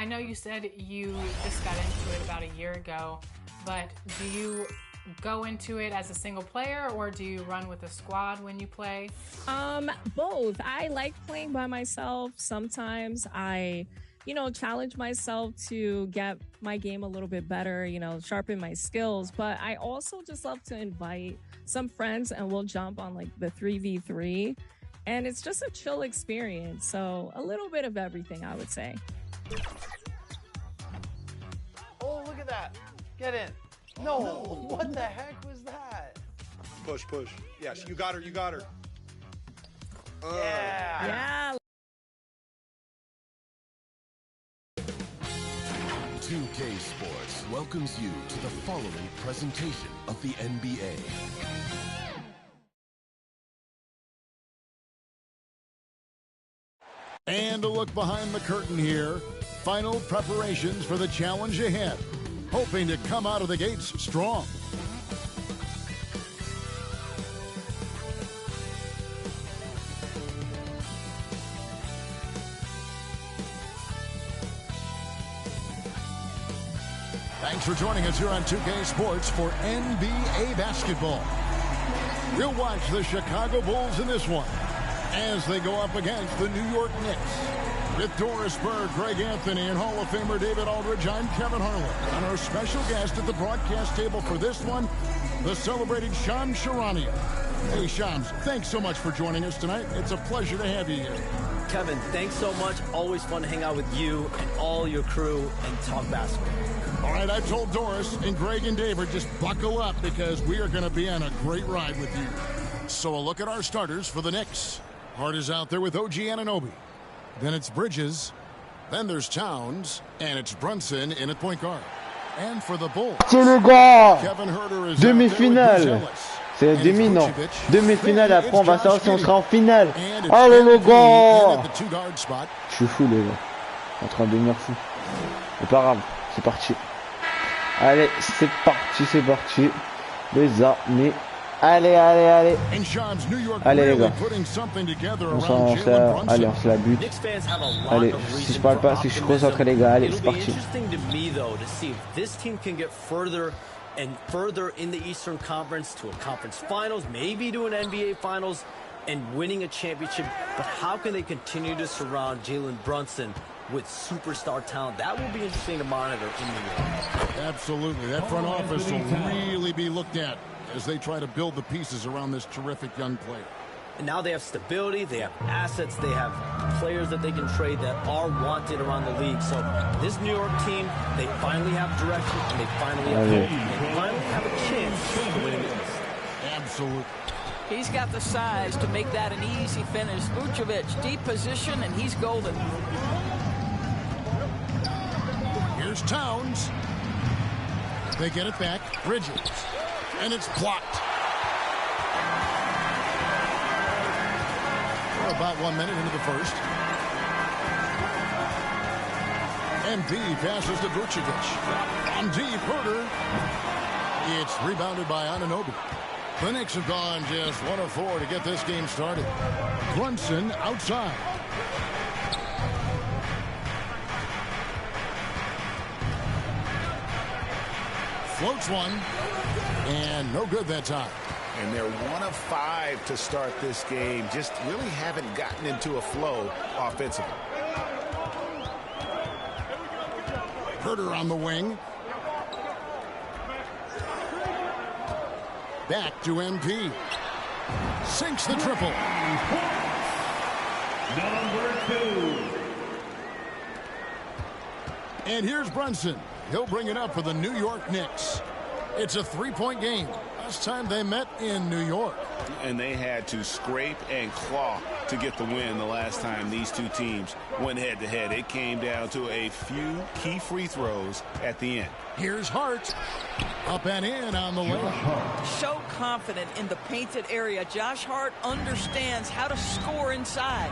know you said you just got into it about a year ago, but do you go into it as a single player or do you run with a squad when you play? Both. I like playing by myself. Sometimes I, challenge myself to get my game a little bit better, sharpen my skills. But I also just love to invite some friends and we'll jump on like the 3v3. And it's just a chill experience. So a little bit of everything, I would say. Oh, look at that. Get in. No, what the heck was that? Push. Yes, you got her. Yeah. 2K Sports welcomes you to the following presentation of the NBA. And a look behind the curtain here. Final preparations for the challenge ahead. Hoping to come out of the gates strong. Thanks for joining us here on 2K Sports for NBA basketball. We'll watch the Chicago Bulls in this one as they go up against the New York Knicks. With Doris Berg, Greg Anthony, and Hall of Famer David Aldridge, I'm Kevin Harlan. And our special guest at the broadcast table for this one, the celebrated Shams Charania. Hey, Shams, thanks so much for joining us tonight. It's a pleasure to have you here. Kevin, thanks so much. Always fun to hang out with you and all your crew and talk basketball. All right, I told Doris and Greg and David, just buckle up because we are going to be on a great ride with you. So a look at our starters for the Knicks. Hart is out there with OG Anunoby. Then it's Bridges. Then there's Towns. And it's Brunson in at point guard. And for the Bulls, tiens les gars, Kevin Herter is demi-finale. C'est la demi, non. Demi-finale, après on va savoir si on sera en finale. Allez les gars. Je suis fou les gars. En train de devenir fou. C'est pas grave, c'est parti. Allez, c'est parti. Les amis. Allez. Allez les gars. Allez, on se la bute. Allez, si je parle pas, si je suis concentré les gars. Allez, c'est parti. And further in the Eastern Conference to a conference finals, maybe to an NBA finals, and winning a championship. But how can they continue to surround Jalen Brunson with superstar talent? That will be interesting to monitor in New York. Absolutely. That front office will really be looked at as they try to build the pieces around this terrific young player. And now they have stability, they have assets, they have players that they can trade that are wanted around the league. So this New York team, they finally have direction, and they finally have hope, and they finally have a chance to win the East. Absolutely. He's got the size to make that an easy finish. Vucevic, deep position, and he's golden. Here's Towns. They get it back. Bridges. And it's blocked. About 1 minute into the first. MP passes to Vucevic. On deep, Herter. It's rebounded by Anunoby. The Knicks have gone just 1 of 4 to get this game started. Brunson outside. Floats one. And no good that time. And they're 1 of 5 to start this game. Just really haven't gotten into a flow offensively. Herter on the wing. Back to MP. Sinks the triple. Number 2. And here's Brunson. He'll bring it up for the New York Knicks. It's a 3-point game. Last time they met in New York. And they had to scrape and claw to get the win the last time these two teams went head-to-head. It came down to a few key free throws at the end. Here's Hart. Up and in on the layup. So confident in the painted area. Josh Hart understands how to score inside.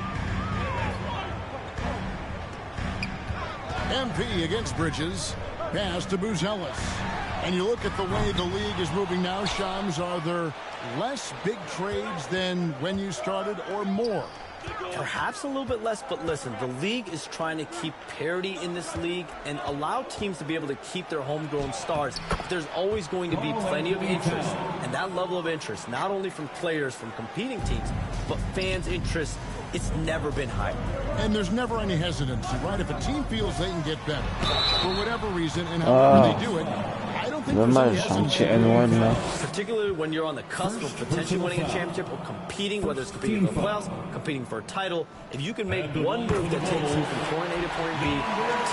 MP against Bridges. Pass to Buzelis. And you look at the way the league is moving now, Shams, are there less big trades than when you started or more? Perhaps a little bit less, but listen, the league is trying to keep parity in this league and allow teams to be able to keep their homegrown stars. There's always going to be plenty of interest, and that level of interest, not only from players from competing teams, but fans' interest, it's never been higher. And there's never any hesitancy, right? If a team feels they can get better, for whatever reason, and however they do it, I don't think Dommage, un petit N1 là. Particularly when you're on the cusp of potentially winning a championship or competing, whether it's competing for the playoffs, competing for a title, if you can make one move that takes you from point A to point B,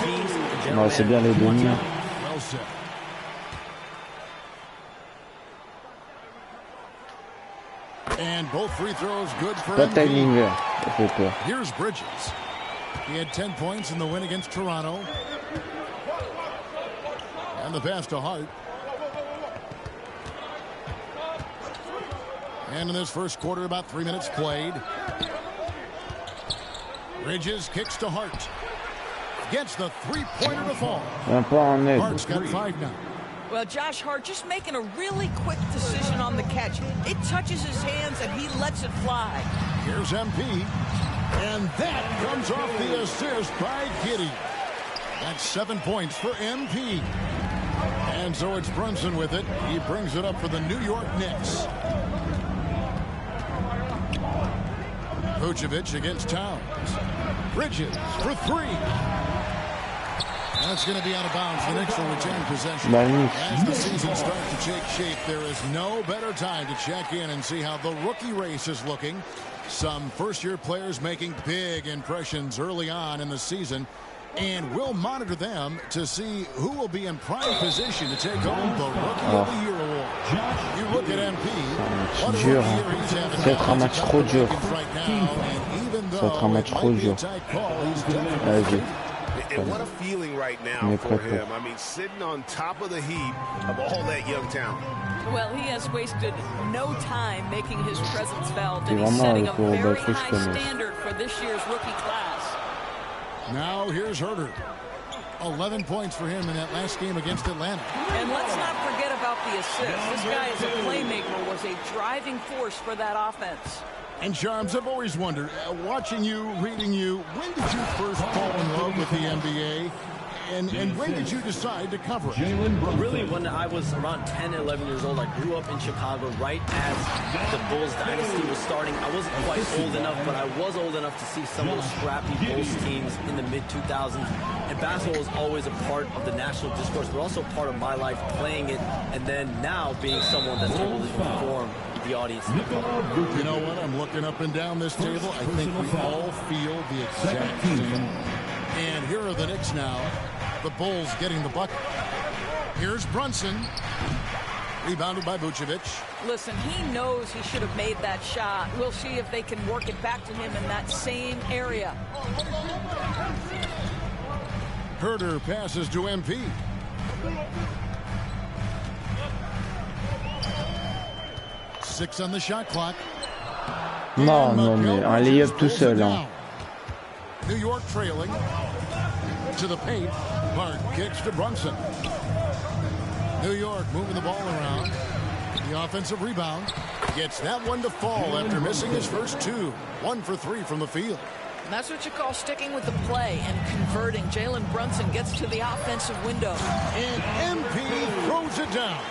teams in general. Non, c'est bien les demi. Well said. And both free throws good for Pas timing, ça fait peur. Here's Bridges. He had 10 points in the win against Toronto. And the pass to Hart. And in this first quarter, about 3 minutes played. Bridges kicks to Hart. Gets the three-pointer to fall. Hart's got 5 now. Well, Josh Hart just making a really quick decision on the catch. It touches his hands and he lets it fly. Here's MP. And that comes off the assist by Giddey. That's 7 points for MP. And so it's Brunson with it. He brings it up for the New York Knicks. Vucevic against Towns. Bridges for 3. That's going to be out of bounds. The Knicks will retain possession. As the season starts to take shape, there is no better time to check in and see how the rookie race is looking. Some first-year players making big impressions early on in the season. And we'll monitor them to see who will be in prime position to take home the Rookie of the Year award. You look at MP. What a rookie year he's having. Ça va être un match trop dur. Ça va être un match trop dur. Vas-y. And what a feeling right now for him. I mean, sitting on top of the heap of all that young talent. Well, he has wasted no time making his presence felt, and he's setting a very high standard for this year's rookie class. Now here's Herter. 11 points for him in that last game against Atlanta. And let's not forget about the assist. This guy is a playmaker, was a driving force for that offense. And Charms, I've always wondered, watching you, reading you, when did you first fall in love with the NBA? And when did you decide to cover it? Really, when I was around 10, 11 years old, I grew up in Chicago right as the Bulls dynasty was starting. I wasn't quite old enough, but I was old enough to see some of those scrappy Bulls teams in the mid-2000s. And basketball was always a part of the national discourse, but also part of my life playing it, and then now being someone that's able to perform the audience. You know what? I'm looking up and down this table. I think we all feel the exact same. And here are the Knicks now. The Bulls getting the bucket. Here's Brunson. Rebounded by Vucevic. Listen, he knows he should have made that shot. We'll see if they can work it back to him in that same area. Herter passes to MP. Six on the shot clock. Non, non, mais un lay-up tout seul. Hein. New York trailing to the paint. Hart kicks to Brunson. New York moving the ball around. The offensive rebound gets that one to fall after missing his first 2. 1 for 3 from the field. And that's what you call sticking with the play and converting. Jalen Brunson gets to the offensive window. And MP throws it down.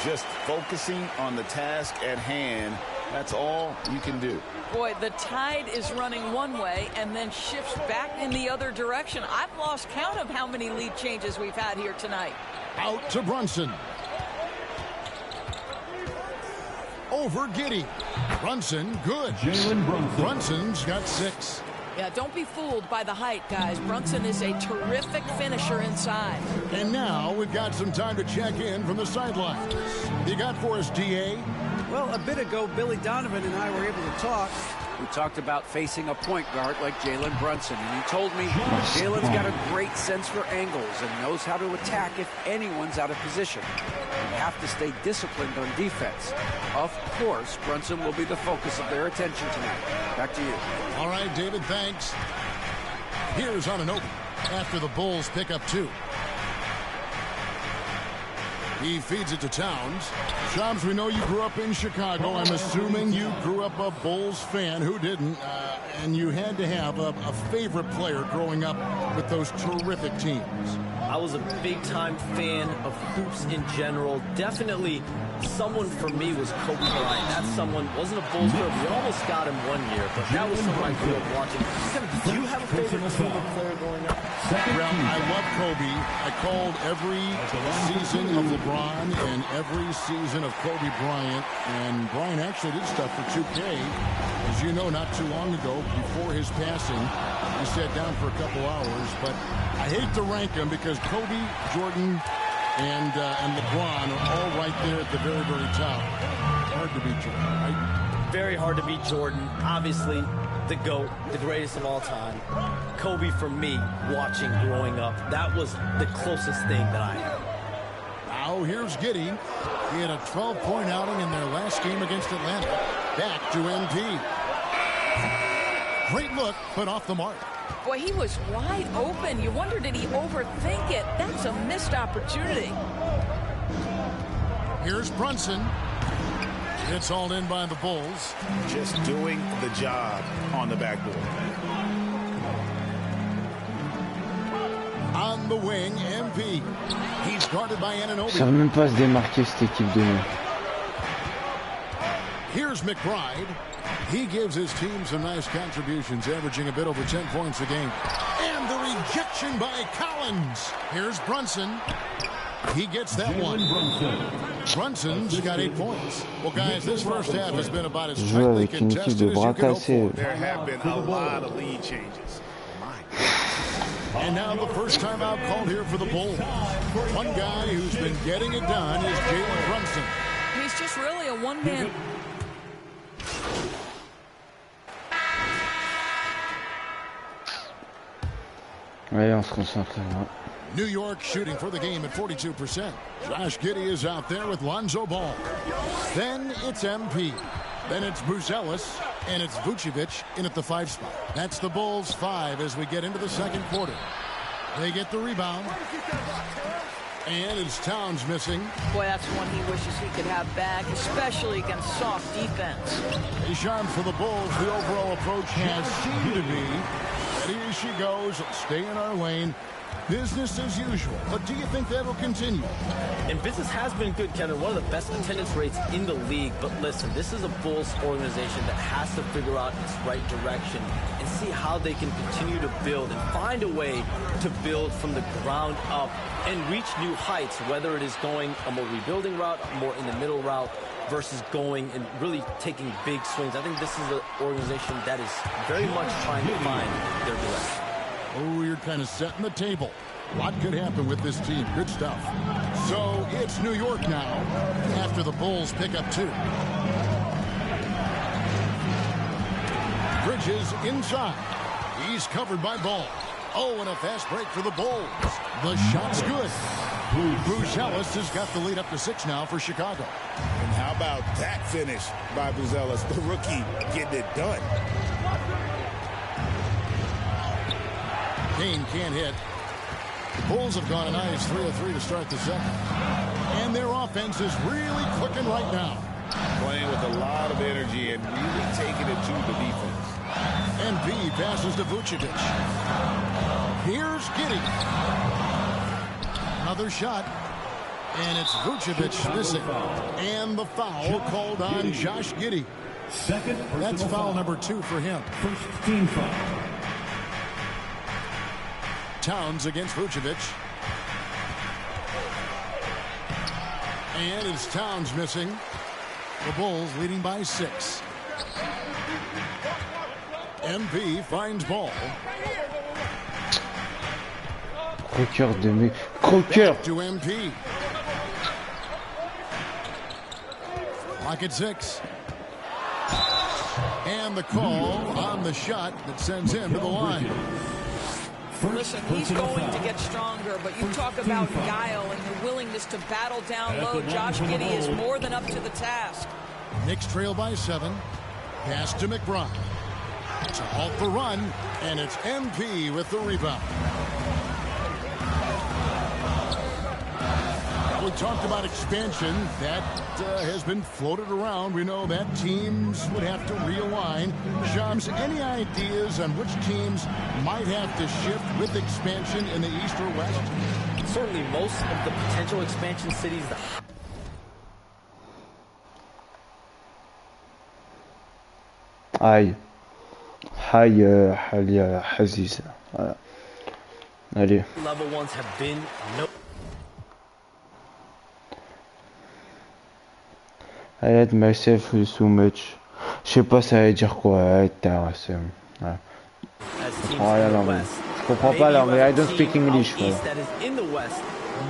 Just focusing on the task at hand. That's all you can do. Boy, the tide is running one way and then shifts back in the other direction. I've lost count of how many lead changes we've had here tonight. Out to Brunson. Over Giddey. Brunson, good. Brunson's got 6. Yeah, don't be fooled by the height, guys. Brunson is a terrific finisher inside. And now we've got some time to check in from the sidelines. You got for us, D.A.? Well, a bit ago, Billy Donovan and I were able to talk. We talked about facing a point guard like Jalen Brunson, and he told me Jalen's got a great sense for angles and knows how to attack if anyone's out of position. You have to stay disciplined on defense. Of course, Brunson will be the focus of their attention tonight. Back to you. All right, David, thanks. Here's on an open after the Bulls pick up 2. He feeds it to Towns. Shams, we know you grew up in Chicago. I'm assuming you grew up a Bulls fan. Who didn't? And you had to have a favorite player growing up with those terrific teams. I was a big-time fan of hoops in general. Definitely someone for me was Kobe Bryant. That someone wasn't a Bulls player. We almost got him one year, but that was someone I grew up watching. Do you have a favorite player growing up? Well, I love Kobe. I called every season of LeBron and every season of Kobe Bryant. And Bryant actually did stuff for 2K. As you know, not too long ago, before his passing, he sat down for a couple hours. But I hate to rank them because Kobe, Jordan, and LeBron are all right there at the very, very top. Hard to beat Jordan, right? Very hard to beat Jordan. Obviously, the GOAT, the greatest of all time. Kobe, for me, watching growing up, that was the closest thing that I had. Now here's Giddey. He had a 12-point outing in their last game against Atlanta. Back to MP. Great look, but off the mark. Boy, he was wide open. You wonder, did he overthink it? That's a missed opportunity. Here's Brunson. It's hauled in by the Bulls. Just doing the job on the backboard. On the wing, MP. He's guarded by Anunoby. Ça va même pas se démarquer cette équipe de nous. Here's McBride. He gives his team some nice contributions, averaging a bit over 10 points a game. And the rejection by Collins. Here's Brunson. He gets that one. Brunson's got 8 points. Well, guys, this first half has been about as tightly contested as you can hope for. There have been a lot of lead changes. And now the first time out called here for the Bulls. One guy who's been getting it done is Jalen Brunson. He's just really a one-man. Ouais, on se concentre là. New York shooting for the game at 42%. Josh Giddey is out there with Lonzo Ball. Then it's MP. Then it's Buzelis, and it's Vucevic in at the 5 spot. That's the Bulls 5 as we get into the second quarter. They get the rebound. And it's Towns missing. Boy, that's one he wishes he could have back, especially against soft defense. Deschamps for the Bulls. The overall approach has seemed to be that here she goes, stay in our lane. Business as usual. But do you think that will continue? And business has been good, Kevin. One of the best attendance rates in the league. But listen, this is a Bulls organization that has to figure out its right direction and see how they can continue to build and find a way to build from the ground up and reach new heights, whether it is going a more rebuilding route, more in the middle route, versus going and really taking big swings. I think this is an organization that is very much trying to find their direction. Oh, you're kind of setting the table. A lot could happen with this team. Good stuff. So it's New York now after the Bulls pick up 2. Bridges inside. He's covered by Ball. Oh, and a fast break for the Bulls. The shot's good. Buzelis has got the lead up to 6 now for Chicago. And how about that finish by Buzelis, the rookie, getting it done. Kane can't hit. The Bulls have gone a nice 3 of 3 to start the second. And their offense is really clicking right now. Playing with a lot of energy and really taking it to the defense. MP passes to Vucevic. Here's Giddey. Another shot. And it's Vucevic missing. And the foul called on Josh Giddey. That's foul number 2 for him. First team foul. Towns against Vucevic. And it's Towns missing. The Bulls leading by 6. MP finds Ball. Croqueur de mes... Croqueur! To MP. Lock at 6. And the call on the shot that sends him to the line. Listen, he's going to get stronger, but you talk about guile and the willingness to battle down low. Josh Giddey is more than up to the task. Knicks trail by 7. Pass to McBride. It's a halt the run, and it's MP with the rebound. Now, we talked about expansion. That has been floated around. We know that teams would have to realign. Shams, any ideas on which teams might have to shift with expansion in the East or West? Certainly most of the potential expansion cities. Aïe. Aïe, Aziz. Voilà. Allez. Level ones have been no. I hate myself so much. Je sais pas ça veut dire quoi. Je comprends pas l'anglais. I don't speak English. That is in the West,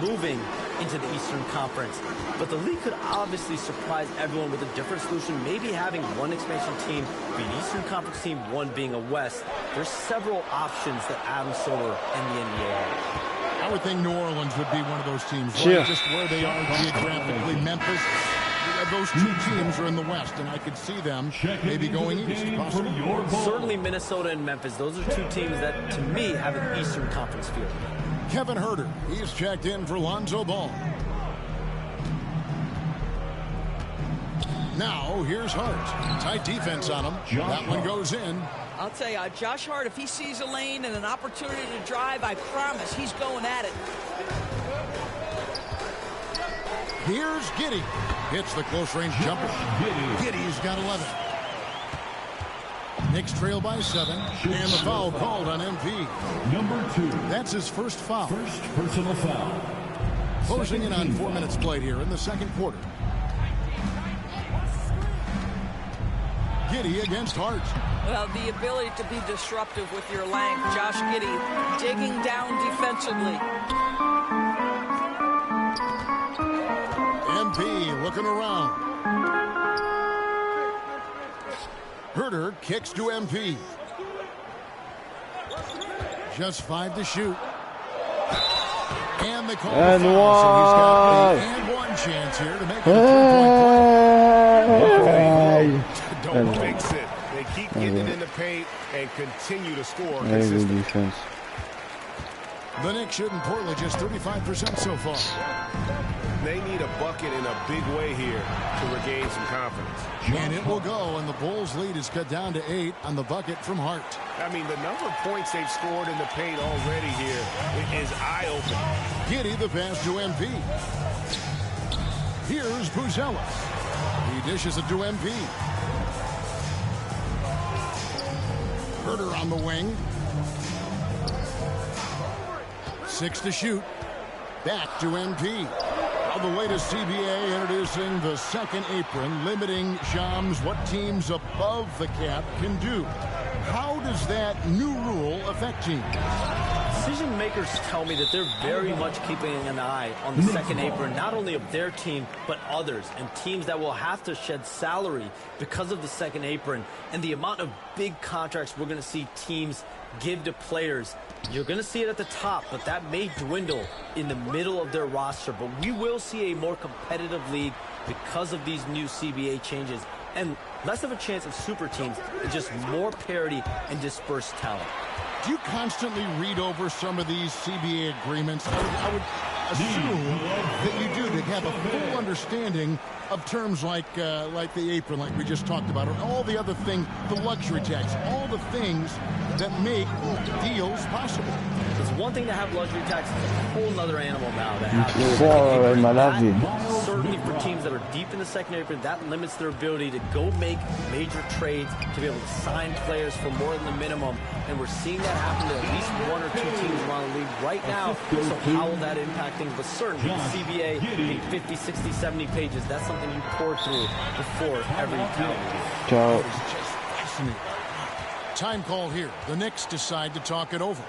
moving into the Eastern Conference. But the league could obviously surprise everyone with a different solution. Maybe having one expansion team be an Eastern Conference team, one being a West. There's several options that Adam Silver and the NBA have. I would think New Orleans would be one of those teams, right? Just where they are geographically. Memphis, those two teams are in the West, and I could see them maybe going east, possibly. Certainly Minnesota and Memphis. Those are two teams that, to me, have an Eastern Conference feel. Kevin Huerter, he's checked in for Lonzo Ball. Now, here's Hart. Tight defense on him. That one goes in. I'll tell you, Josh Hart, if he sees a lane and an opportunity to drive, I promise he's going at it. Here's Giddey. Hits the close-range jumper. Giddey's got 11. Knicks trail by 7. And the foul called on MP. Number 2. That's his first foul. First personal foul. Closing in on 4 minutes played here in the second quarter. Giddey against Hart. Well, the ability to be disruptive with your length. Josh Giddey digging down defensively. MP looking around. Huerter kicks to MP. Just 5 to shoot. And they call the foul, so he's got and one chance here to make it a 3-point play. Don't fix it. They keep getting it in the paint and continue to score consistently. The Knicks shooting poorly, just 35% so far. They need a bucket in a big way here to regain some confidence. And it will go, and the Bulls' lead is cut down to 8 on the bucket from Hart. I mean, the number of points they've scored in the paint already here is eye-opening. Giddey the pass to MP. Here's Buzelis. He dishes it to MP. Huerter on the wing. 6 to shoot. Back to MP. The latest CBA introducing the second apron, limiting Shams what teams above the cap can do. How does that new rule affect teams? Decision makers tell me that they're very much keeping an eye on the second apron, not only of their team, but others, and teams that will have to shed salary because of the second apron and the amount of big contracts we're going to see teams give to players. You're going to see it at the top, but that may dwindle in the middle of their roster. But we will see a more competitive league because of these new CBA changes, and less of a chance of super teams and just more parity and dispersed talent. Do you constantly read over some of these CBA agreements? I would assume that you do, to have a full understanding of terms like the apron, like we just talked about, or all the other things, the luxury tax, all the things that make deals possible. It's one thing to have luxury tax, it's a whole other animal now to have. Certainly for teams that are deep in the second apron, that limits their ability to go make major trades, to be able to sign players for more than the minimum. And we're seeing that happen to at least 1 or 2 teams around the league right now. So how will that impact things? But certainly the CBA being 50, 60, 70 pages, that's something you pour through before every calendar. Time call here. The Knicks decide to talk it over.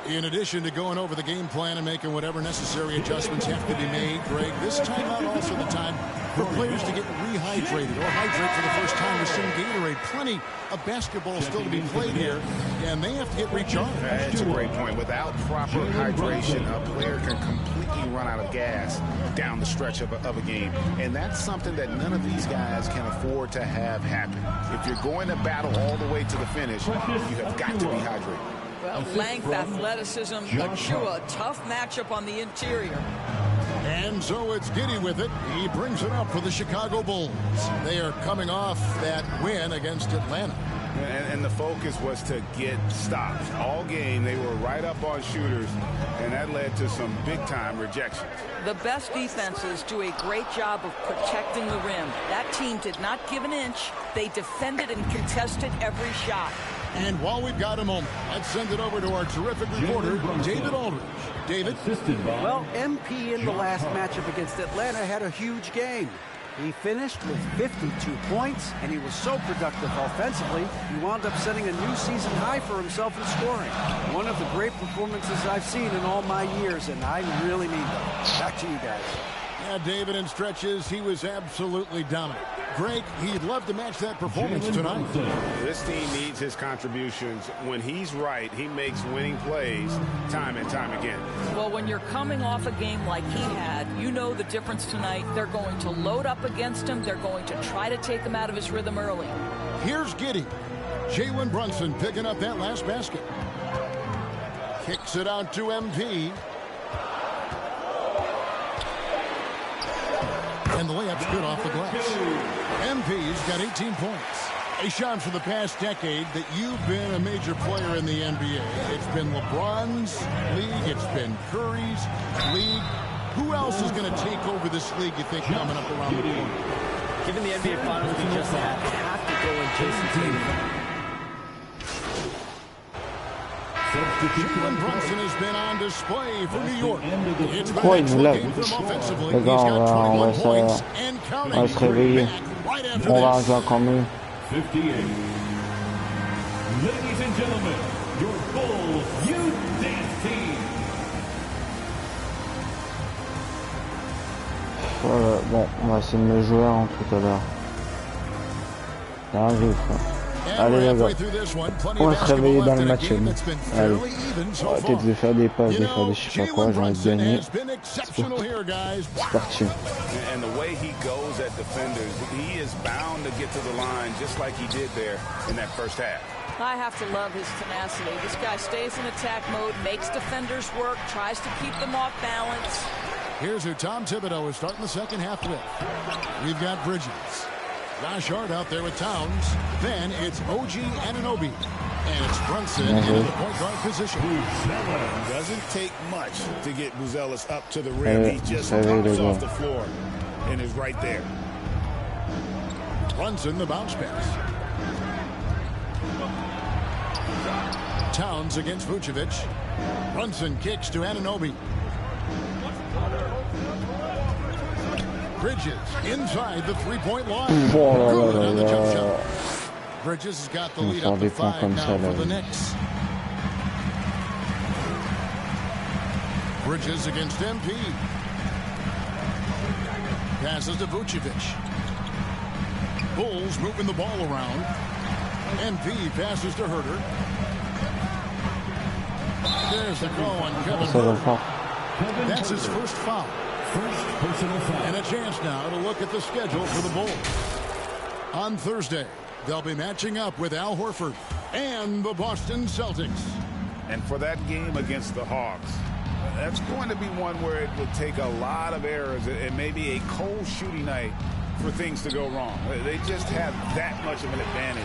In addition to going over the game plan and making whatever necessary adjustments have to be made, Greg, this timeout also the time for players to get rehydrated or hydrate for the first time with some Gatorade. Plenty of basketball still to be played here, and they have to get recharged. That's a great point. Without proper hydration, a player can completely run out of gas down the stretch of a game. And that's something that none of these guys can afford to have happen. If you're going to battle all the way to the finish, you have got to be hydrated. Well, length, athleticism, a tough matchup on the interior. And so it's Giddy with it. He brings it up for the Chicago Bulls. They are coming off that win against Atlanta. And the focus was to get stops. All game, they were right up on shooters, and that led to some big-time rejections. The best defenses do a great job of protecting the rim. That team did not give an inch. They defended and contested every shot. And while we've got a moment, let's send it over to our terrific reporter, David Aldridge. David? Well, MP in the last matchup against Atlanta had a huge game. He finished with 52 points, and he was so productive offensively, he wound up setting a new season high for himself in scoring. One of the great performances I've seen in all my years, and I really mean that. Back to you guys. Yeah, David, in stretches, he was absolutely dominant. Greg, he'd love to match that performance tonight. This team needs his contributions. When he's right, he makes winning plays time and time again. Well, when you're coming off a game like he had, you know the difference tonight. They're going to load up against him. They're going to try to take him out of his rhythm early. Here's Giddy. Jalen Brunson picking up that last basket. Kicks it out to MP. And the layup's good off the glass. MP's got 18 points. Hey, Sean, for the past decade that you've been a major player in the NBA, it's been LeBron's league, it's been Curry's league. Who else is going to take over this league, you think, coming up around the corner? Given the NBA Finals we just had, have to go in Jason Tatum. Jalen Brunson has been on display for New York. It's been an excellent game for him offensively. He's got 21 points and counting. On va se réveiller. Right after On va this. jouer encore mieux. 58. Ladies and gentlemen, your Bulls Youth Dance Team. Bon, on va essayer de me jouer tout à l'heure. Ça arrive, quoi. Allez les gars, on va se réveiller dans le match. Allez, on va peut-être de faire des passes, de faire des je sais pas quoi, j'ai envie de gagner. C'est parti. And the way he goes at defenders, he is bound to get to the line just like he did there in that first half. I have to love his tenacity. This guy stays in attack mode, makes defenders work, tries to keep them off balance. Here's who Tom Thibodeau is starting the second half with. We've got Bridges. Josh Hart out there with Towns. Then it's OG Anunoby. And it's Brunson into the point guard position. Doesn't take much to get Buzelis up to the rim. He just comes off the floor and is right there. Brunson, the bounce pass. Towns against Vucevic. Brunson kicks to Anunoby. Bridges inside the three-point line. Good on the jump shot. Bridges has got the lead up to 5 now for the Knicks. Bridges against MP. Passes to Vucevic. Bulls moving the ball around. MP passes to Herter. There's the call on Kevin Herter. That's his first foul. First personal foul. And a chance now to look at the schedule for the Bulls. On Thursday, they'll be matching up with Al Horford and the Boston Celtics. And for that game against the Hawks, that's going to be one where it would take a lot of errors and maybe a cold shooting night for things to go wrong. They just have that much of an advantage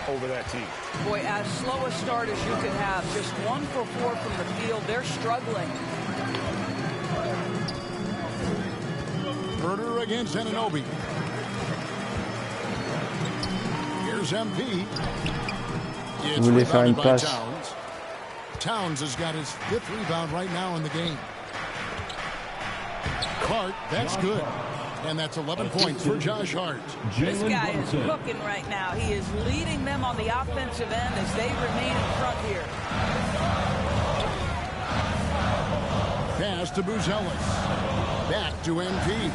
over that team. Boy, as slow a start as you could have, just 1 for 4 from the field, they're struggling. Herter against Anunoby. Here's MP. It's rebounded by Towns. Towns has got his 5th rebound right now in the game. Hart, that's good. And that's 11 points for Josh Hart. This guy is cooking right now. He is leading them on the offensive end as they remain in front here. Pass to Buzelis. Back to MP.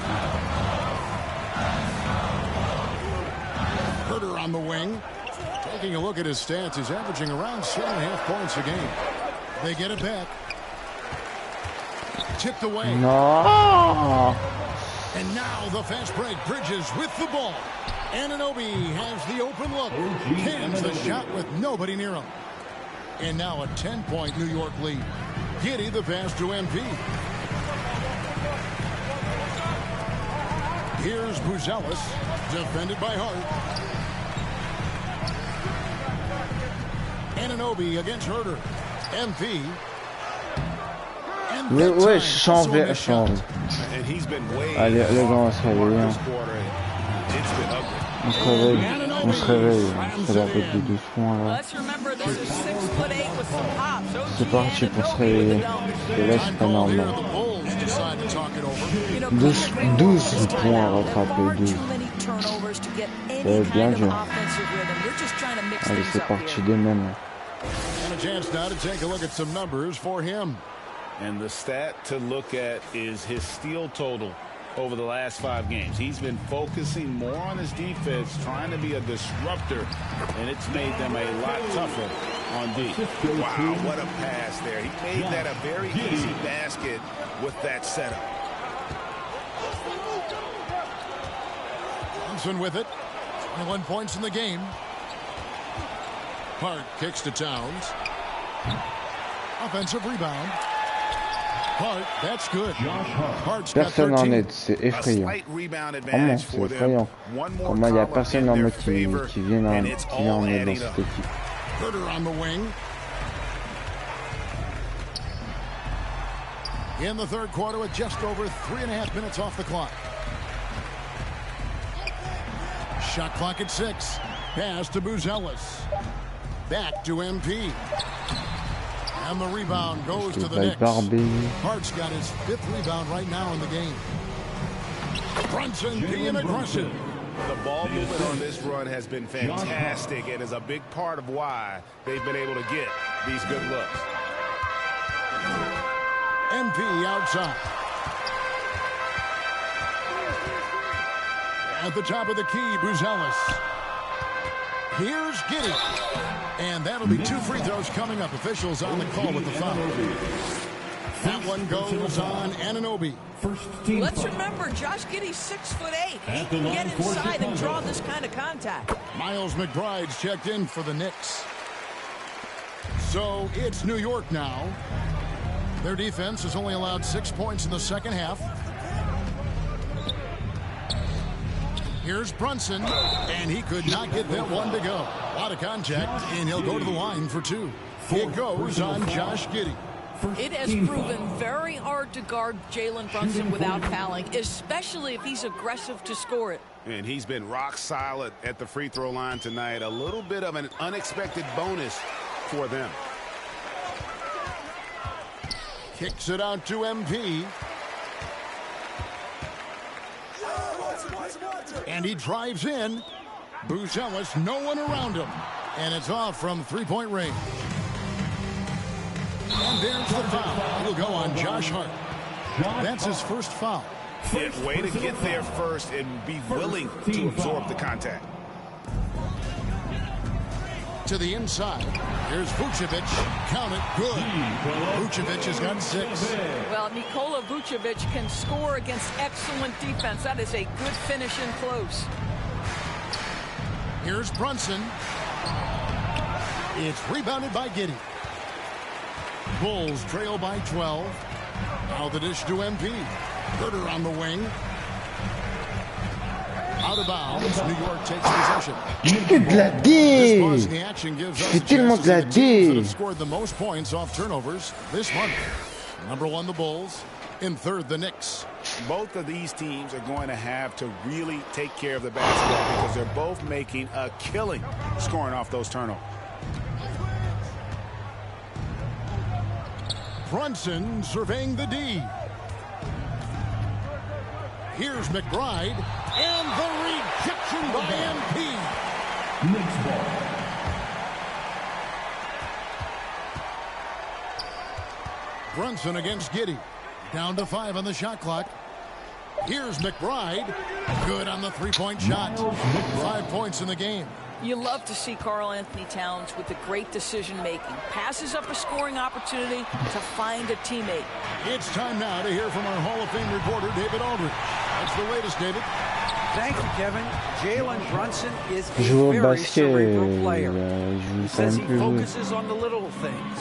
Herter on the wing. Taking a look at his stats, he's averaging around 7.5 points a game. They get it back. Tipped away. No. And now the fast break. Bridges with the ball. Anunoby has the open look. Hands the shot with nobody near him. And now a 10-point New York lead. Giddy the pass to MP. Here's Buzelis, defended by Hart. Anunoby against Herter. MP. Mais ouais, change. Allez, les gars, on se réveille. On se réveille. Ça va être plus doucement là. C'est parti pour se réveiller. Et là, c'est pas normal. 12 points à rattraper, 12. Ça va être bien dur. Allez, c'est parti dès maintenant. And a chance now to take a look at some numbers for him. And the stat to look at is his steal total over the last 5 games. He's been focusing more on his defense, trying to be a disruptor, and it's made them a lot tougher on D. Wow, what a pass there. He made that a very easy basket with that setup. Thompson with it. 21 points in the game. Hart kicks to Towns. Offensive rebound. Hart, that's good. Personne en aide, c'est effrayant. Vraiment, c'est effrayant. Comment il n'y a personne en mode qui vient en aide dans cette équipe. Herter on the wing. In the third quarter with just over 3.5 minutes off the clock. Shot clock at 6. Pass to Buzelis. Back to MP. And the rebound goes to the Knicks. Hart's got his 5th rebound right now in the game. Brunson being aggressive. The ball movement on this run has been fantastic and is a big part of why they've been able to get these good looks. MP outside. At the top of the key, Buzelis. Here's Giddey. And that'll be 2 free throws coming up. Officials on the call with the foul. That one goes on Anunoby. Let's remember, Josh Giddey's 6'8". He can get inside and draw this kind of contact. Miles McBride's checked in for the Knicks. So it's New York now. Their defense has only allowed 6 points in the second half. Here's Brunson, and he could not get that one to go. A lot of contact, and he'll go to the line for 2. It goes on Josh Giddey. It has proven very hard to guard Jalen Brunson without fouling, especially if he's aggressive to score it. And he's been rock solid at the free throw line tonight. A little bit of an unexpected bonus for them. Kicks it out to MP. And he drives in. Buzelis, no one around him. And it's off from 3-point range. And there's the foul. It'll go on Josh Hart. That's his first foul. Yeah, way to get there first and be willing to absorb the contact. To the inside. Here's Vucevic. Count it. Good. Vucevic has got 6. Well, Nikola Vucevic can score against excellent defense. That is a good finish in close. Here's Brunson. It's rebounded by Giddey. Bulls trail by 12. Now the dish to MP. Herter on the wing. Out of bounds. New York takes possession. Je fais de la D. Je fais tellement de la D. Have scored the most points off turnovers this month. Number 1, the Bulls. In third, the Knicks. Both of these teams are going to have to really take care of the basketball because they're both making a killing scoring off those turnovers. Brunson surveying the D. Here's McBride. And the rejection by MP. Knicks ball. Brunson against Giddey. Down to 5 on the shot clock. Here's McBride. Good on the 3-point shot. 5 points in the game. You love to see Karl Anthony Towns with the great decision-making. Passes up a scoring opportunity to find a teammate. It's time now to hear from our Hall of Fame reporter, David Aldridge. What's the latest, David? Thank you, Kevin. Jalen Brunson is a Joue au very basket, cerebral player. il He says he plus jouer. focuses on the little things.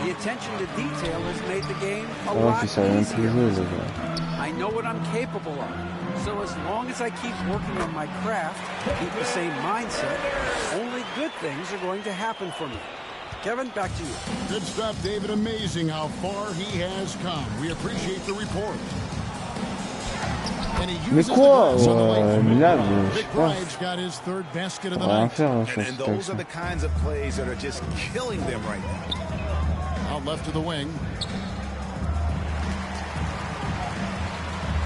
The attention to detail has made the game a Alors lot qu'il savait même plus easier. jouer, le gars. I know what I'm capable of. So as long as I keep working on my craft, keep the same mindset, only good things are going to happen for me. Kevin, back to you. Good stuff, David. Amazing how far he has come. We appreciate the report. Mais quoi, Milab, je sais pas. On va rien faire là, sur And cette those are action. the kinds of plays that are just killing them right now. Out left to the wing.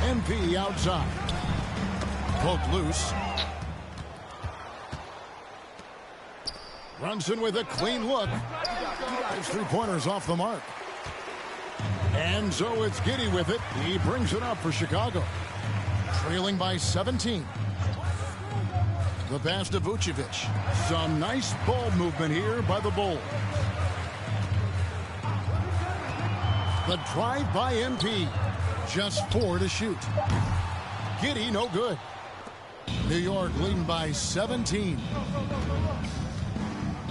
MP outside. Poked loose. Brunson with a clean look. 5 3-pointers off the mark. And so it's Giddey with it. He brings it up for Chicago. Trailing by 17. The pass to Vucevic. Some nice ball movement here by the Bulls. The drive by MP. Just 4 to shoot. Giddey, no good. New York leading by 17.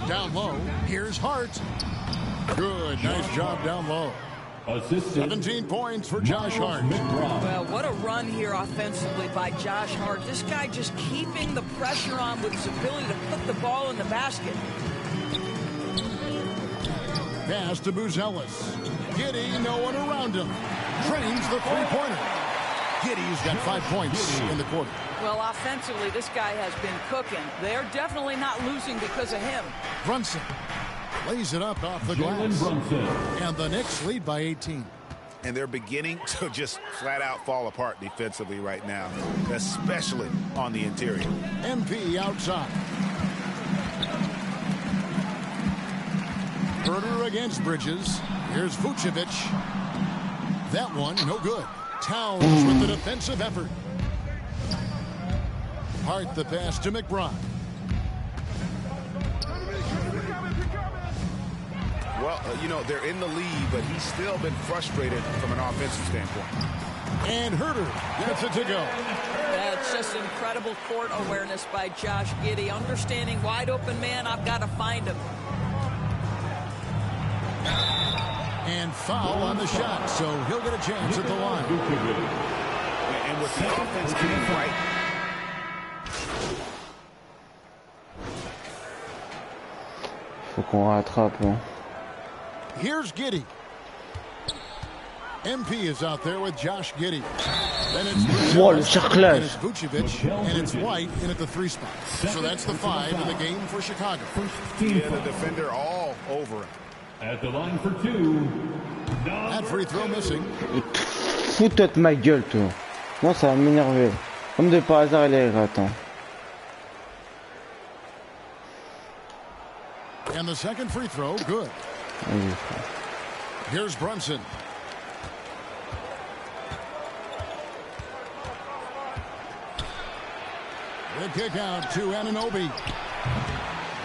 Down low, here's Hart. Good, nice job down low. 17 points for Josh Hart. Well, what a run here offensively by Josh Hart. This guy just keeping the pressure on with his ability to put the ball in the basket. Pass to Buzelis. Giddey, no one around him. Trains the three-pointer. Giddey's got 5 points in the quarter. Well, offensively, this guy has been cooking. They're definitely not losing because of him. Brunson lays it up off the glass. And the Knicks lead by 18. And they're beginning to just flat out fall apart defensively right now, especially on the interior. MP outside. Herter against Bridges. Here's Vucevic. That one, no good. Towns with the defensive effort. Hart the pass to McBride. Well, you know, they're in the lead, but he's still been frustrated from an offensive standpoint. And Herter gets it to go. That's just incredible court awareness by Josh Giddey. Understanding wide open man, I've got to find him. And foul on the shot, so he'll get a chance at the line. And with the offense getting right. Faut qu'on rattrape. Hein. Here's Giddey. MP is out there with Josh Giddey. Then it's Wow, le cerclage. and it's Vucevic, and it's White in at the 3 spot. So that's the 5 in the game for Chicago. Yeah, the defender all over him. At the line for 2. That free throw missing. Fous-toi de ma gueule, toi. Moi, ça va m'énerver. Comme de par hasard, il est ratant. And the second free throw, good. Here's Brunson. The kick out to Anunoby.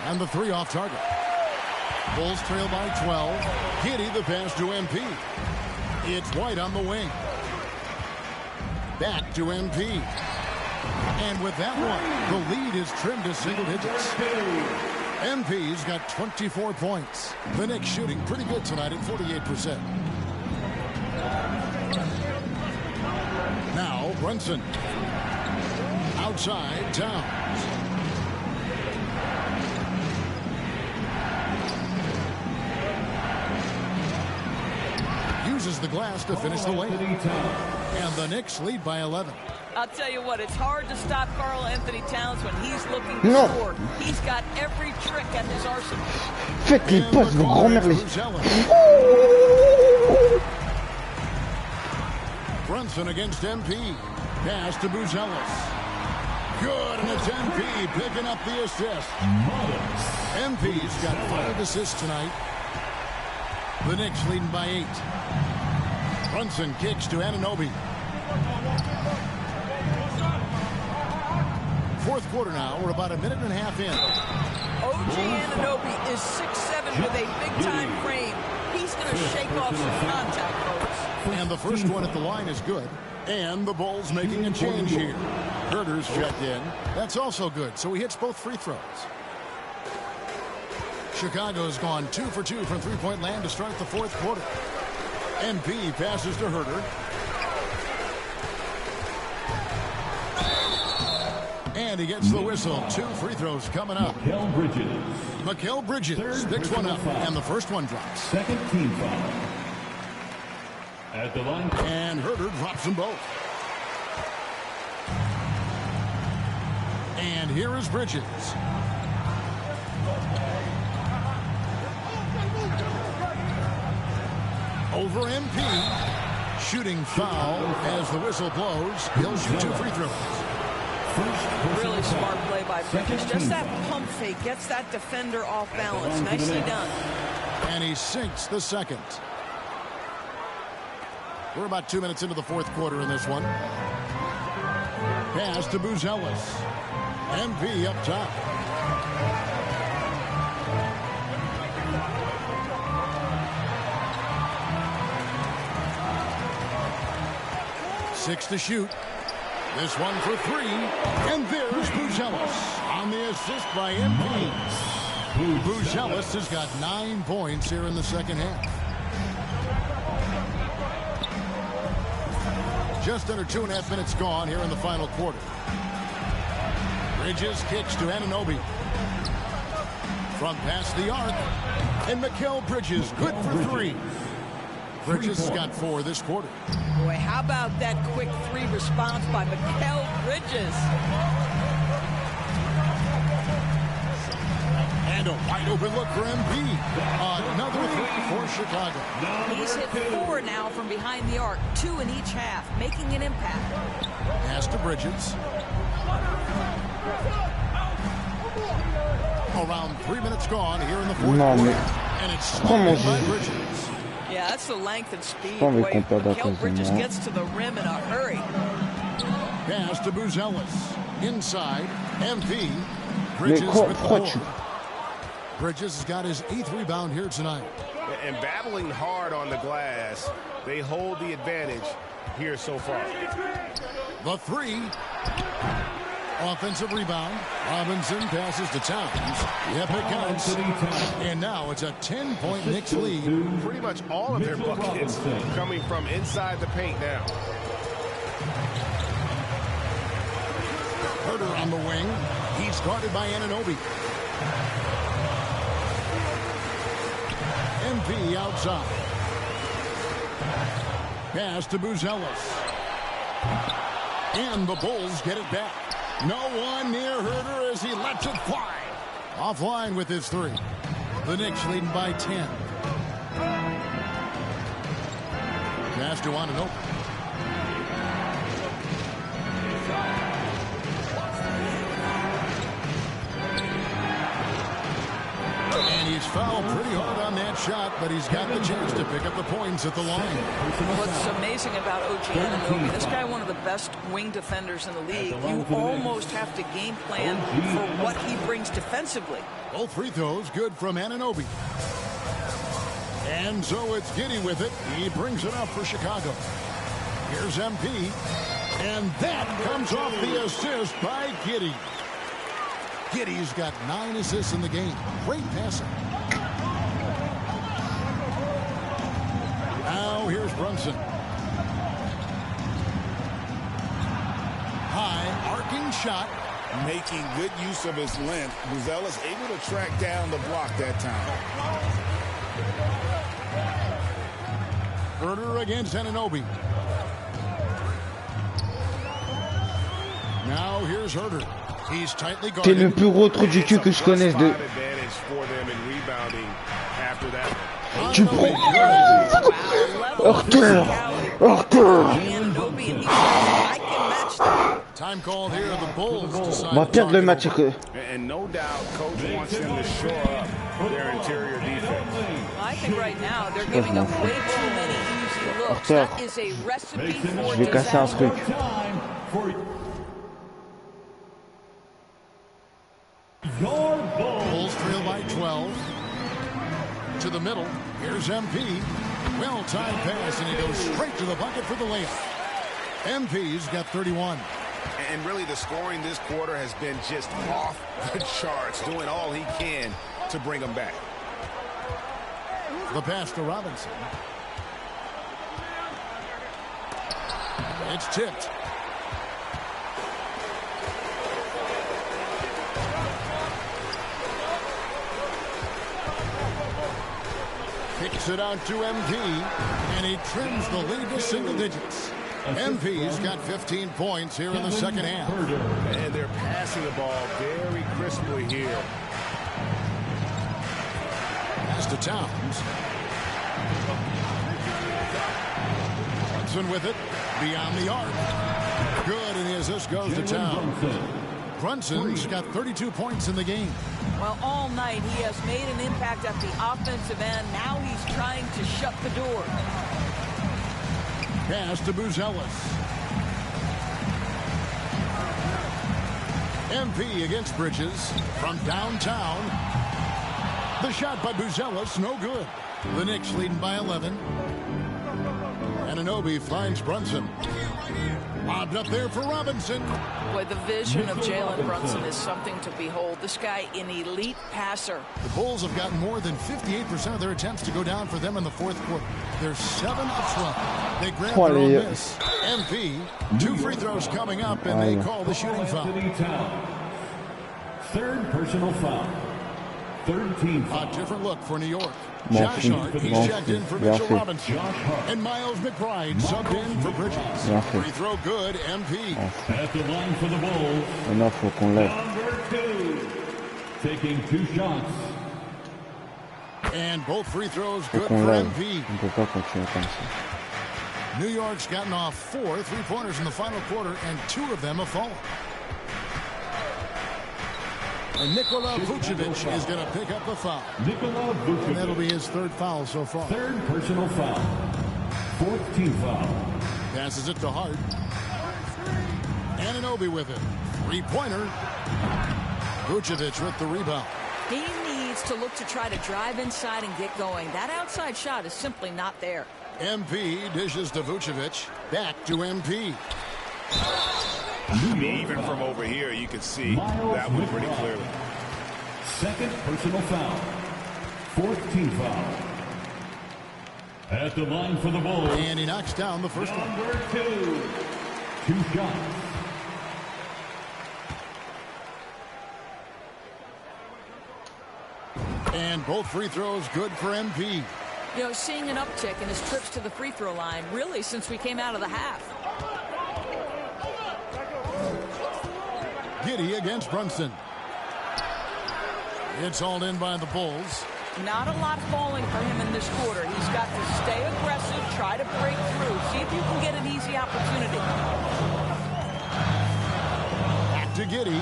And the 3 off target. Bulls trail by 12. Giddey the pass to MP. It's White on the wing. Back to MP. And with that one, the lead is trimmed to single digits. MP's got 24 points. The Knicks shooting pretty good tonight at 48%. Now Brunson. Outside Towns. Uses the glass to finish the lane. And the Knicks lead by 11. I'll tell you what, it's hard to stop Karl Anthony Towns when he's looking to score. He's got every trick at his arsenal. Faites les passes, vos grand-mères les... Brunson against MP. Pass to Buzelis. Good, and it's MP picking up the assist. MP's got 5 assists tonight. The Knicks leading by 8. Brunson kicks to Anunoby. Fourth quarter now. We're about a minute and a half in. OG Anunoby is 6'7" with a big-time frame. He's going to shake off some contact, folks. And the first one at the line is good. And the Bulls making a change here. Herder's checked in. That's also good, so he hits both free throws. Chicago's gone 2 for 2 from three-point land to start the fourth quarter. MP passes to Herder. And he gets the whistle. 2 free throws coming up. Mikal Bridges picks one up, and the first one drops. Second team foul. At the line. And Herder drops them both. And here is Bridges. Over MP. Shooting foul as the whistle blows. He'll shoot 2 free throws. Really smart play by Bridges. Just that pump fake gets that defender off balance. Nicely done. And he sinks the second. We're about 2 minutes into the fourth quarter in this one. Pass to Buzelis. MP up top. Six to shoot. This one for 3. And there's Buzelis on the assist by MP. Buzelis has got 9 points here in the second half. Just under 2.5 minutes gone here in the final quarter. Bridges kicks to Anunoby. From past the arc. And Mikal Bridges good for 3. Bridges has got 4 this quarter. Boy, how about that quick 3 response by Mikal Bridges? And a wide open look for MP. Another 3 for Chicago. He's hit 4 now from behind the arc, 2 in each half, making an impact. Pass to Bridges. Around 3 minutes gone here in the fourth quarter. And it's stopped by Bridges. Yeah, that's the length and speed. Mikal Bridges gets to the rim in a hurry. Pass to Buzelis. Inside. MP. Bridges with 4. Bridges has got his 8th rebound here tonight. And battling hard on the glass, they hold the advantage here so far. The 3. Offensive rebound. Robinson passes to Towns. Yep, it counts. And now it's a 10-point Knicks lead. Pretty much all of their buckets coming from inside the paint now. Herder on the wing. He's guarded by Anunoby. MP outside. Pass to Buzelis. And the Bulls get it back. No one near Herder as he lets it fly. Offline with his 3. The Knicks leading by 10. Pass to Anunoby. And he's fouled pretty hard on that shot, but he's got the chance to pick up the points at the line. What's amazing about OG Anunoby, this guy one of the best wing defenders in the league. You almost have to game plan for what he brings defensively. Both free throws good from Anunoby. And so it's Giddey with it. He brings it up for Chicago. Here's MP. And that comes off the assist by Giddey. Giddey's got 9 assists in the game. Great passing. Now here's Brunson. High arcing shot. Making good use of his length. Buzelis able to track down the block that time. Herder against Anunoby. Now here's Herder. He's tightly guarded. T'es le plus gros trou du cul que je connaisse de... Tu prends... Herder. Time called here. The Bulls On va perdre le match. And no doubt coach wants them to shore up their interior defense. I think right now they're giving up way too many easy looks. That is a recipe for Je vais casser un truc. Bulls trail by 12. To the middle. Here's MP. Well-timed pass, and he goes straight to the bucket for the layup. MP's got 31. And really, the scoring this quarter has been just off the charts, doing all he can to bring them back. The pass to Robinson. It's tipped. Kicks it out to MP, and he trims the lead to single digits. MP's got 15 points here in the second half. And they're passing the ball very crisply here. Pass to Towns. Brunson with it, beyond the arc. Good, and the assist goes to Towns. Brunson's got 32 points in the game. Well, all night he has made an impact at the offensive end. Now he's trying to shut the door. Pass to Buzelis. MP against Bridges from downtown. The shot by Buzelis, no good. The Knicks leading by 11. Anunoby finds Brunson. Lobbed up there for Robinson. Boy, the vision of Jalen Brunson is something to behold. This guy, an elite passer. The Bulls have gotten more than 58% of their attempts to go down for them in the fourth quarter. There's 7 of 12. They grab their own miss. MP, 2 free throws coming up, and they call the shooting foul. Third personal foul. Third team foul. A different look for New York. Josh Hart, he's checked in for Mitchell Robinson. And Miles McBride subbed in for Bridges. Free throw good, MP. At the line for the Bulls. Number 2. Taking 2 shots. And both free throws good for MP. New York's gotten off 4 3-pointers in the final quarter, and 2 of them have fallen. And Nikola Vucevic is going to pick up the foul. Nikola Vucevic. And that'll be his 3rd foul so far. 3rd personal foul. 4th team foul. Passes it to Hart. Anunoby with it. 3-pointer. Vucevic with the rebound. He needs to look to try to drive inside and get going. That outside shot is simply not there. MP dishes to Vucevic. Back to MP. Even from over here, you can see that one pretty clearly. 2nd personal foul. 4th team foul. At the line for the Bulls. And he knocks down the first one. Number 2. 2 shots. And both free throws good for MP. You know, seeing an uptick in his trips to the free throw line, really, since we came out of the half. Giddey against Brunson. It's hauled in by the Bulls. Not a lot falling for him in this quarter. He's got to stay aggressive, try to break through, see if you can get an easy opportunity. Back to Giddey.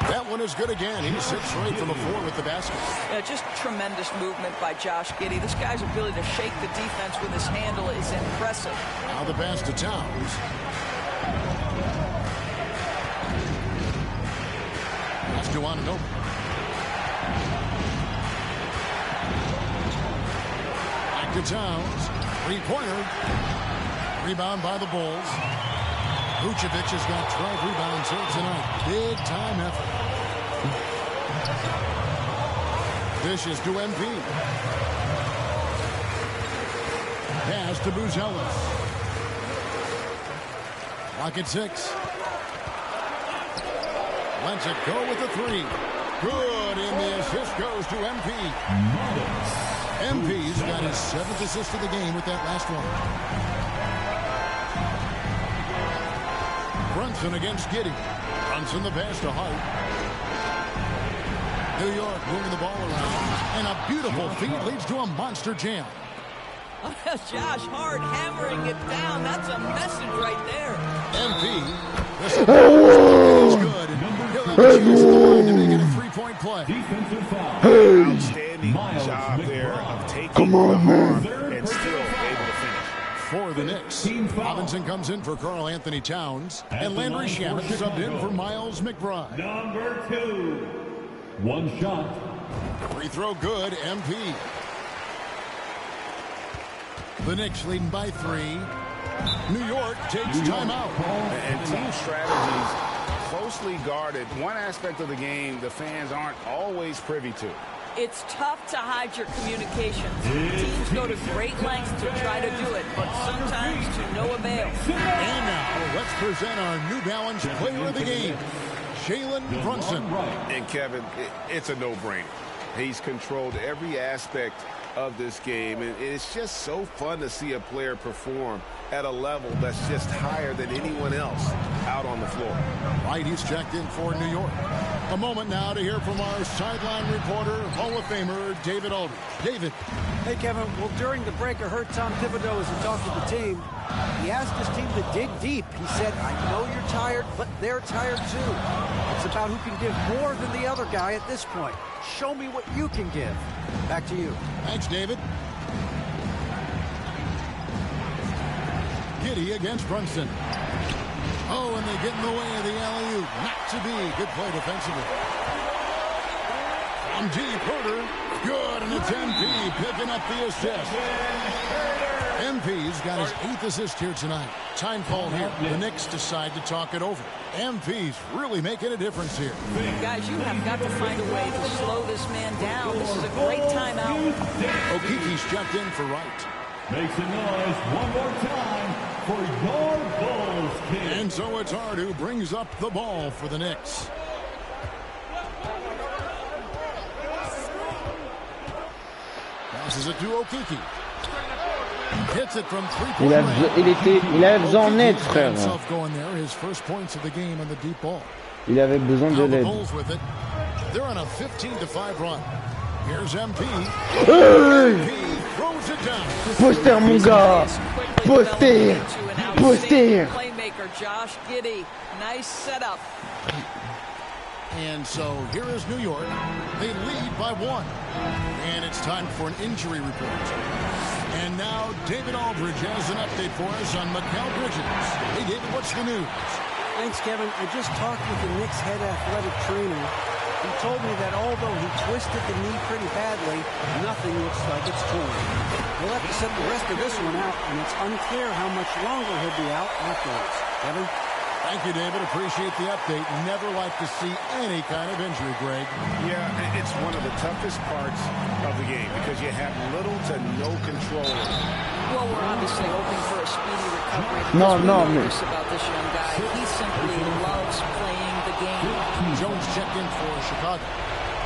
That one is good again. He sits right from the floor with the basket. Yeah, just tremendous movement by Josh Giddey. This guy's ability to shake the defense with his handle is impressive. Now the pass to Towns. Pass to Anunoby. Back to Towns. 3-pointer. Rebound by the Bulls. Vucevic has got 12 rebounds here tonight. Big time effort. Dishes to MP. Pass to Buzelis. Clock at 6. Lets it go with the 3. Good, and the assist goes to MP. MP's got his 7th assist of the game with that last one. Brunson against Giddey. Brunson the pass to Hart. New York moving the ball around. And a beautiful feed leads to a monster jam. Josh Hart hammering it down. That's a message right there. MP. This is good. He'll have a chance at the line to make it a 3-point play. Outstanding job there of taking the harm and still able to finish. For the Knicks, Robinson comes in for Karl Anthony Towns, and Landry Shamet subbed in for Miles McBride. Number 2. 1 shot. Free throw good, MP. The Knicks leading by 3. New York takes timeout. And team strategies closely guarded. One aspect of the game the fans aren't always privy to. It's tough to hide your communications. Teams go to great lengths to try to do it, but sometimes to no avail. And now, let's present our New Balance player of the game, Jalen Brunson. And Kevin, it's a no-brainer. He's controlled every aspect of this game, and it's just so fun to see a player perform at a level that's just higher than anyone else out on the floor. Right, he's checked in for New York. A moment now to hear from our sideline reporter, Hall of Famer David Aldridge. David. Hey, Kevin. Well, during the break, I heard Tom Thibodeau as he talked to the team. He asked his team to dig deep. He said, I know you're tired, but they're tired too. It's about who can give more than the other guy at this point. Show me what you can give. Back to you. Thanks, David. Giddey against Brunson. Oh, and they get in the way of the alley-oop. Not to be. Good play defensively. From deep, Herter. Good, and it's MP picking up the assist. MP's got his 8th assist here tonight. Time call here. The Knicks decide to talk it over. MP's really making a difference here. Guys, you have got to find a way to slow this man down. This is a great timeout. Okiki's checked in for Wright. Make some noise one more time for your Bulls, kid. And so it's Hart who brings up the ball for the Knicks. Passes it to Okiki. Hits it from 3-point il avait besoin d'aide, frère. Il avait besoin de l'aide. They're on a 15-5 run. Here's MP. Poster, mon gars. Poster. Poster. Playmaker Josh Giddey. Nice setup. And so here is New York. They lead by 1. And it's time for an injury report. And now David Aldridge has an update for us on Mikal Bridges. Hey, David, what's the news? Thanks, Kevin. I just talked with the Knicks head athletic trainer. He told me that although he twisted the knee pretty badly, nothing looks like it's torn. We'll have to set the rest of this one out, and it's unclear how much longer he'll be out afterwards. Kevin? Thank you, David. Appreciate the update. Never like to see any kind of injury, Greg. Yeah, it's one of the toughest parts of the game because you have little to no control. Well, we're obviously hoping for a speedy recovery. No, about this young guy. He simply loves playing the game. Jones checked in for Chicago.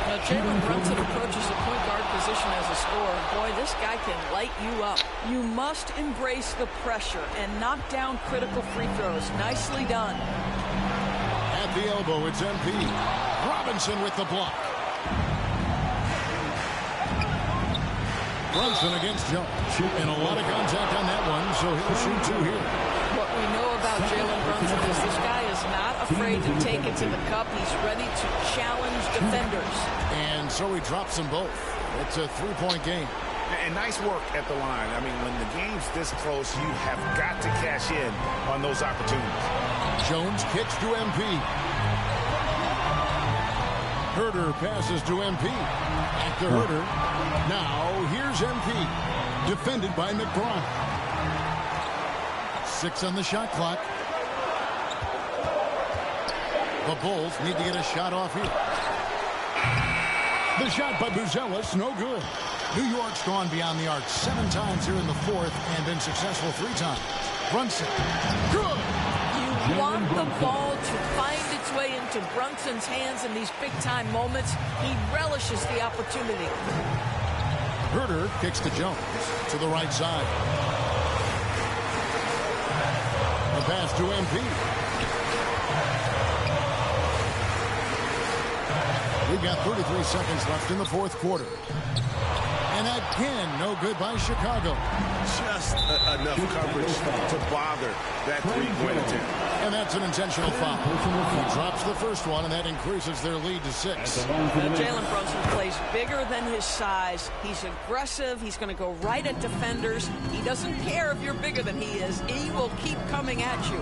Now, Jalen Brunson approaches the point guard position as a scorer. Boy, this guy can light you up. You must embrace the pressure and knock down critical free throws. Nicely done. At the elbow, it's MP. Robinson with the block. Brunson against Jones. And a lot of contact on that one, so he'll shoot 2 here. What we know about Jalen Brunson is this guy is not afraid to take it to the cup. He's ready to challenge defenders. And so he drops them both. It's a 3-point game. And nice work at the line. I mean, when the game's this close, you have got to cash in on those opportunities. Jones kicks to MP. Herter passes to MP. Back to Herter. Now, here's MP. Defended by McBride. 6 on the shot clock. The Bulls need to get a shot off here. The shot by Buzelis, no good. New York's gone beyond the arc 7 times here in the 4th and been successful 3 times. Brunson, good. You want the ball to find its way into Brunson's hands in these big-time moments. He relishes the opportunity. Herter kicks to Jones to the right side. A pass to MP. We've got 33 seconds left in the 4th quarter. And again, no good by Chicago. Just enough coverage to bother that 3-point attempt. And that's an intentional foul. He drops the first one, and that increases their lead to 6. Jalen Brunson plays bigger than his size. He's aggressive. He's going to go right at defenders. He doesn't care if you're bigger than he is. He will keep coming at you.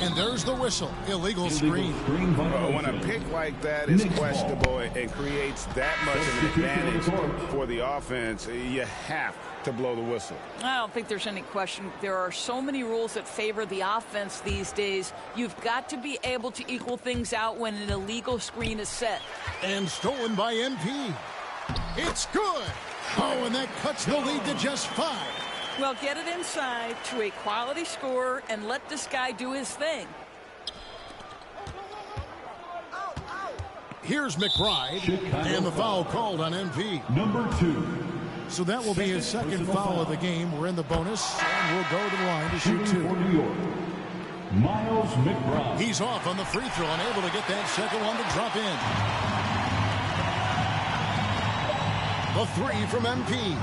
And there's the whistle. Illegal screen. When a pick like that is questionable and creates that much of an advantage for the offense, you have to blow the whistle. I don't think there's any question. There are so many rules that favor the offense these days. You've got to be able to equal things out when an illegal screen is set. And stolen by MP. It's good. Oh, and that cuts the lead to just 5. Well, get it inside to a quality score and let this guy do his thing. Here's McBride, and the foul called on MP. Number 2. So that will be his second foul of the game. We're in the bonus, and we'll go to the line to shoot 2. For New York, Miles McBride. He's off on the free throw and able to get that second one to drop in. The 3 from MP.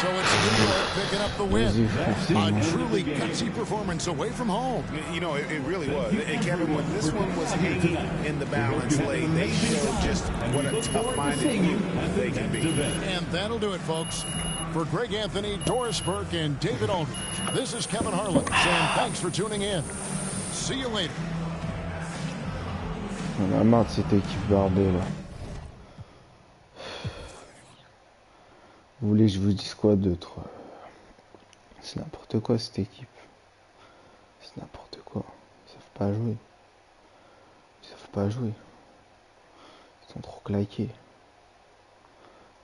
So it's New York picking up the win. A truly gutsy performance away from home. You know, it really was. And Kevin, when this one was hanging in the balance late, they showed just what a tough-minded unit they can be. And that'll do it, folks. For Greg Anthony, Doris Burke, and David Aldridge, this is Kevin Harlan saying thanks for tuning in. See you later. On a marre de cette équipe barbée là. Vous voulez que je vous dise quoi d'autre? C'est n'importe quoi cette équipe. C'est n'importe quoi. Ils savent pas jouer. Ils savent pas jouer. Ils sont trop claqués.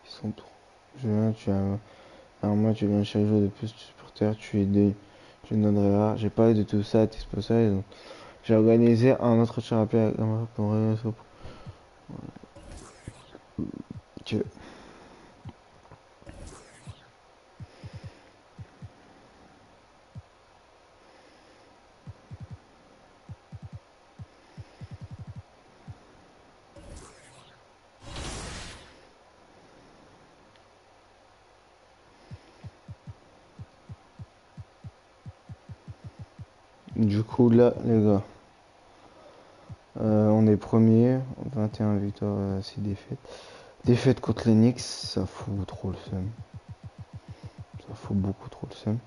Ils sont trop. Je viens, tu as un mois, tu viens chaque jour de plus, tu supporters, tu es des. Tu ne donnerais rien. J'ai parlé de tout ça, c'est pour ça. J'ai organisé un entretien rapide avec un pour que. Du coup là les gars, on est premier, 21 victoires, 6 défaites. Défaite contre les Knicks, ça fout trop le seum. Ça fout beaucoup trop le seum.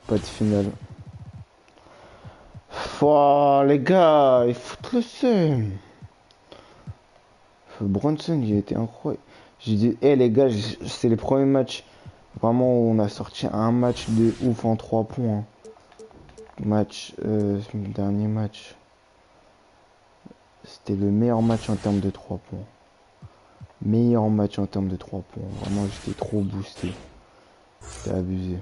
Pas de finale. Oh, les gars, ils foutent le seum. Bronson, il a été incroyable. J'ai dit, hé les gars, c'est les premiers matchs. Vraiment, on a sorti un match de ouf en 3 points. Dernier match. C'était le meilleur match en termes de 3 points. Meilleur match en termes de 3 points. Vraiment, j'étais trop boosté. C'était abusé.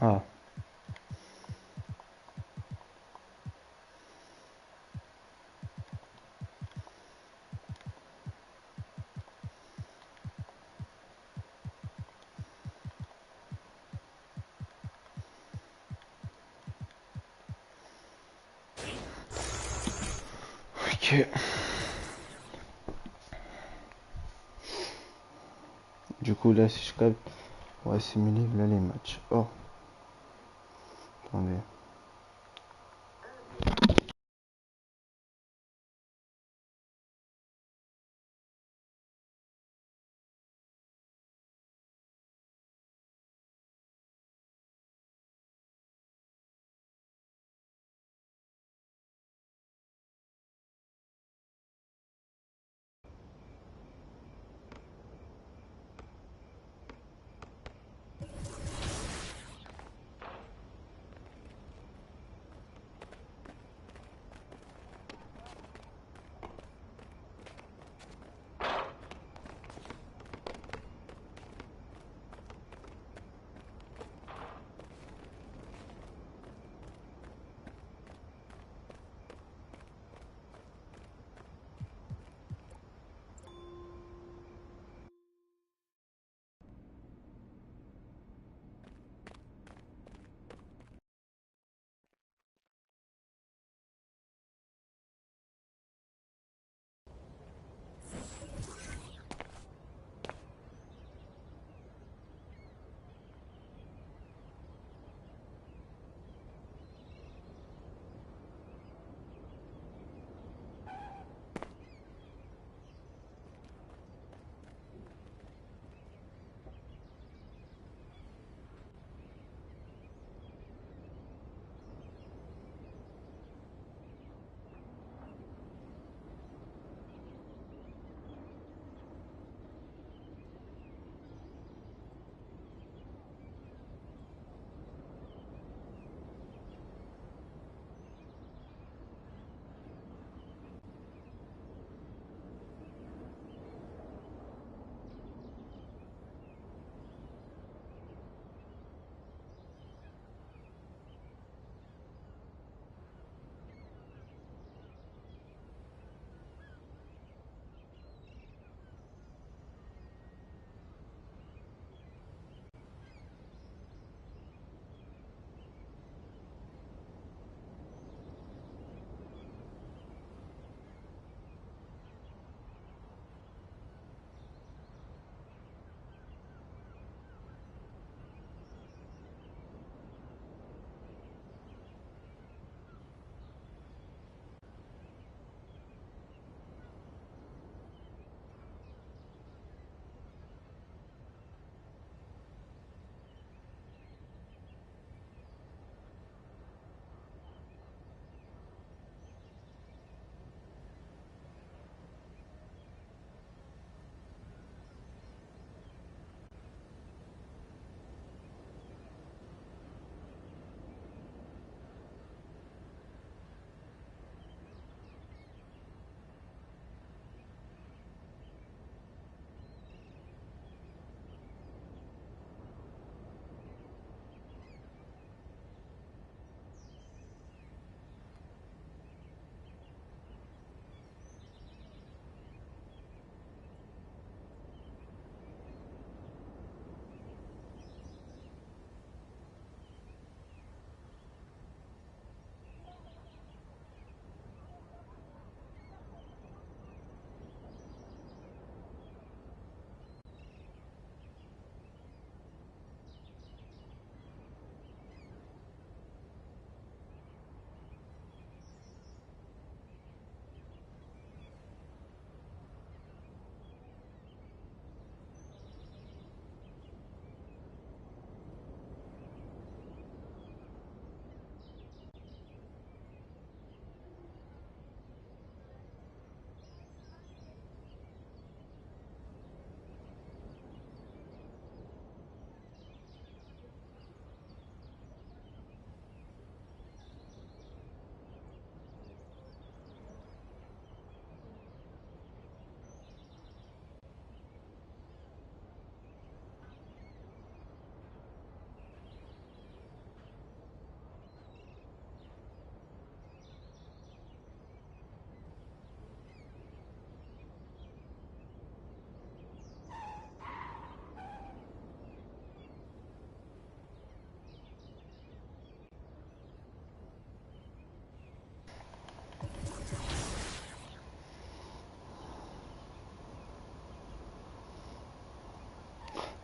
Ah. Ok. Du coup là si je capte, on va simuler là les matchs. Oh. Attendez.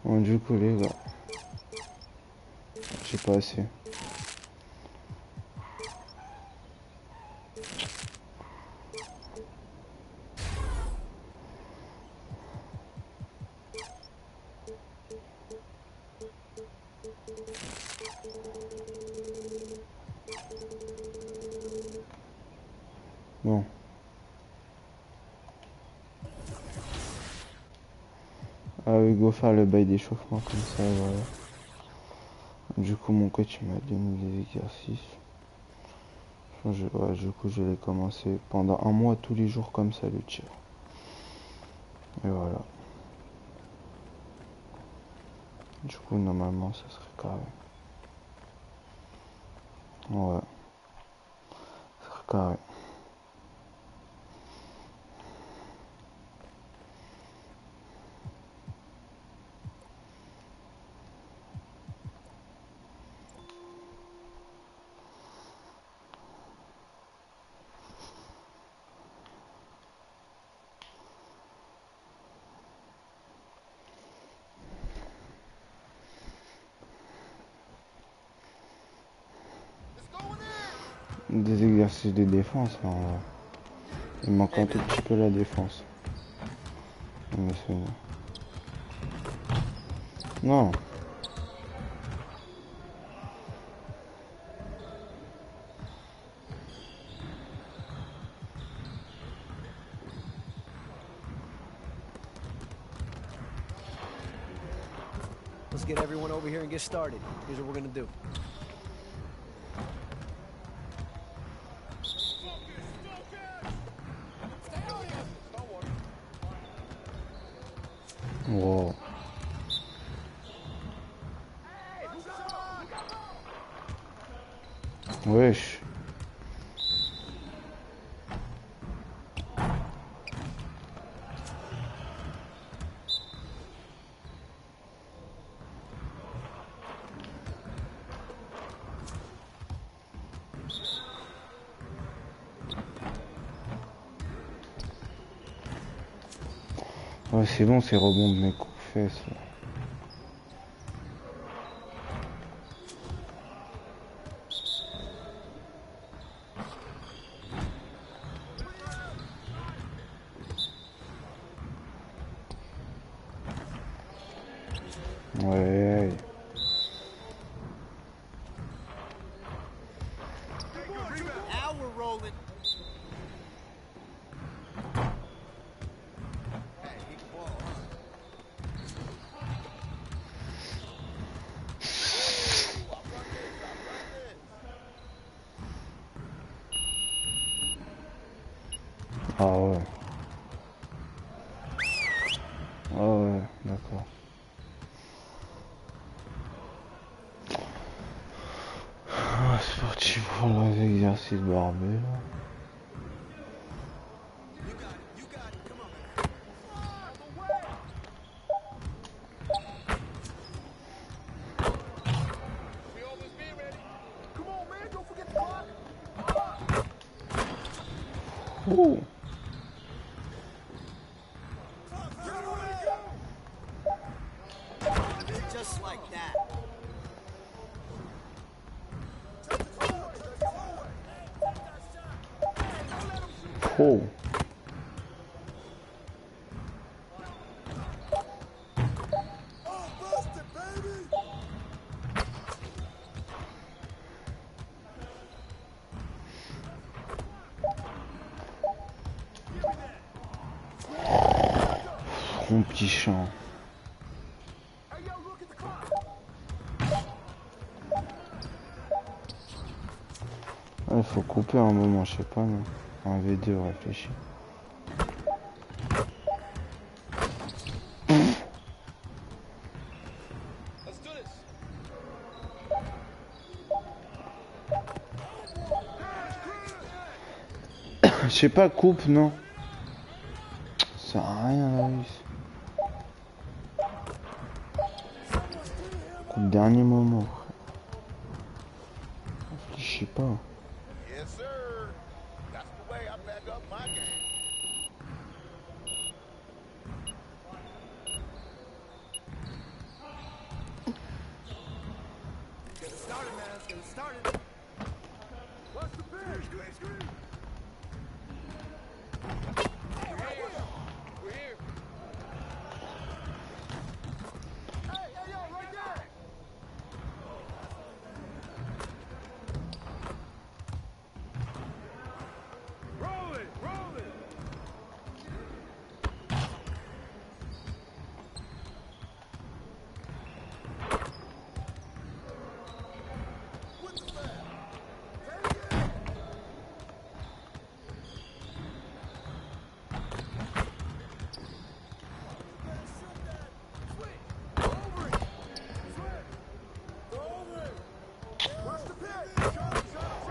Bon, du coup, les gars, j'ai pas assez. Bon. Ah oui, go faire le bail d'échauffement comme ça, voilà. Du coup, mon coach il m'a donné des exercices. Ouais, du coup, je l'ai commencé pendant un mois tous les jours comme ça, le tir. Et voilà. Du coup, normalement, ça serait carré. Ouais. Ça serait carré. Des exercices de défense, là, il manque un tout petit peu la défense. Mais c'est... Non. Let's get everyone over here and get started. Here's what we're gonna do. Wow. Wesh. Ouais, c'est bon, c'est rebond de mes coups de fesses. Ouais. Ah ouais. Ah ouais, d'accord. Ah, c'est parti pour les exercices barbés là. Ouh. Just like that. Oh. Mon petit champ. Il faut couper un moment, je sais pas, non. Un V2, réfléchis. Je sais pas, coupe, non. Ça sert à rien, la vis. Coupe dernier moment. Réfléchis pas.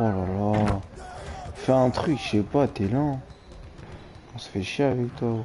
Oh là là. Fais un truc, je sais pas, t'es lent. On se fait chier avec toi, gros.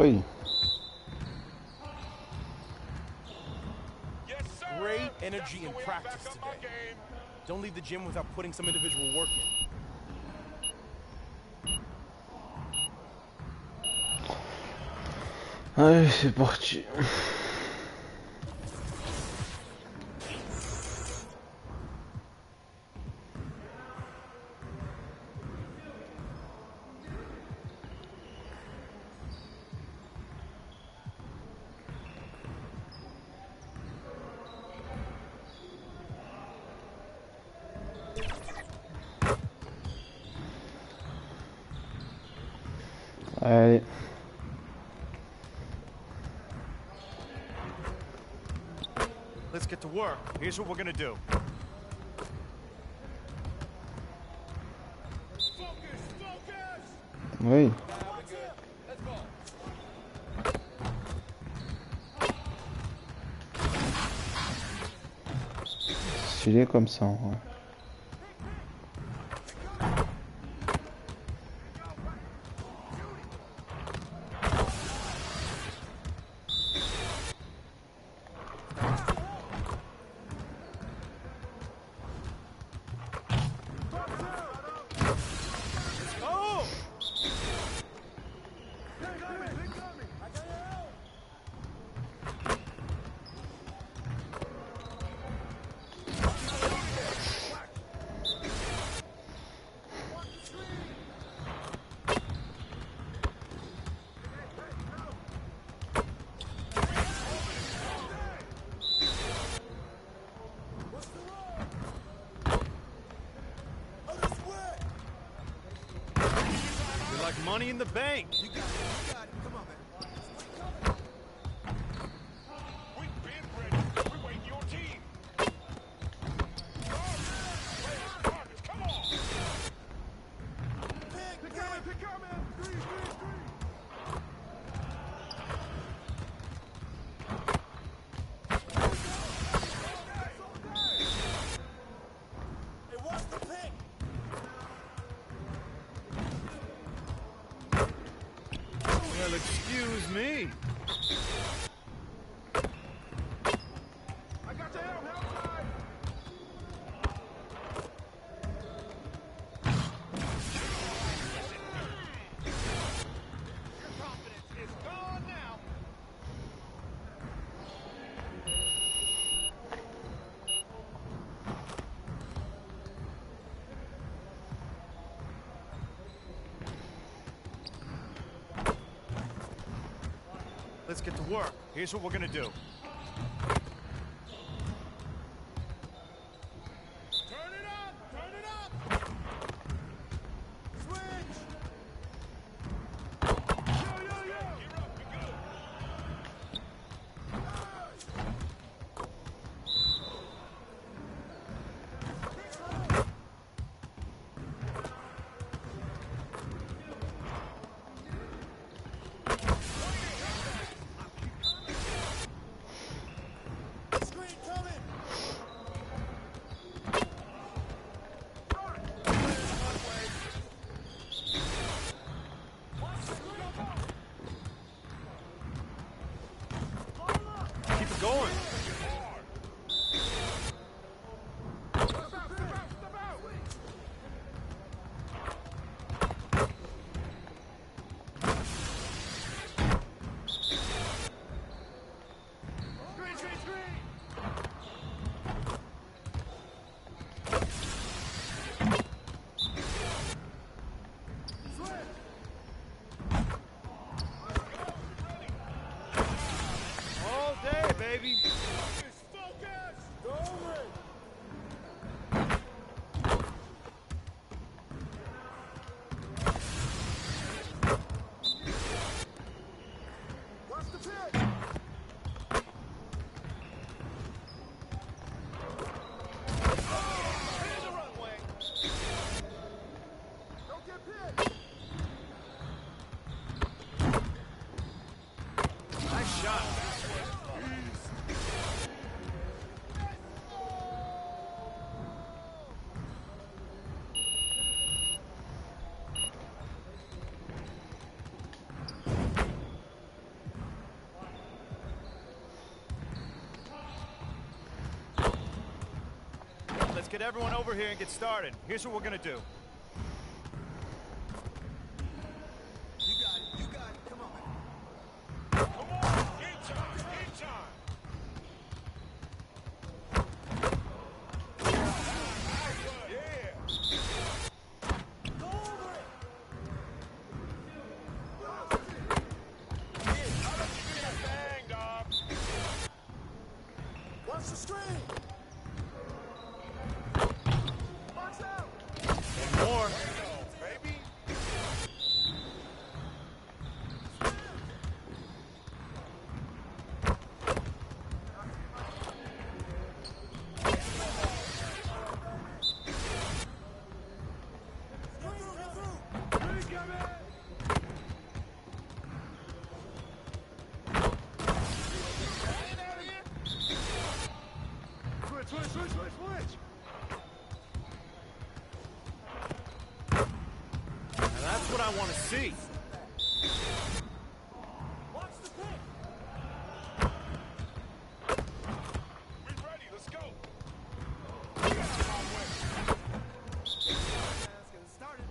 Oui. Great energy in practice today. Don't leave the gym without putting some individual work in. Allez, c'est parti. Allez. Let's get to work. Here's what we're gonna do. Oui. Stylé comme ça. Ouais. Money in the bank. You got it. Come on, man. We've been ready. We wait your team. Come on. Pick up, man. Three. Hey, watch the pick. Well, excuse me. I got your help side. Your confidence is gone now. Let's get to work. Here's what we're gonna do. Turn it up! Switch! Yo! Gear up, we go! Going. All day, baby. Focus! Going! Watch the pitch! Here's the runway! Don't get pitched! Nice shot. get everyone over here and get started. Here's what we're gonna do. You got it. You got it. Come on, man. Come on, game time, game time. Watch the screen. Box out. More. Baby. Switch. Now that's what I want to see. Watch the pick. We ready? Let's go. Let's get it started.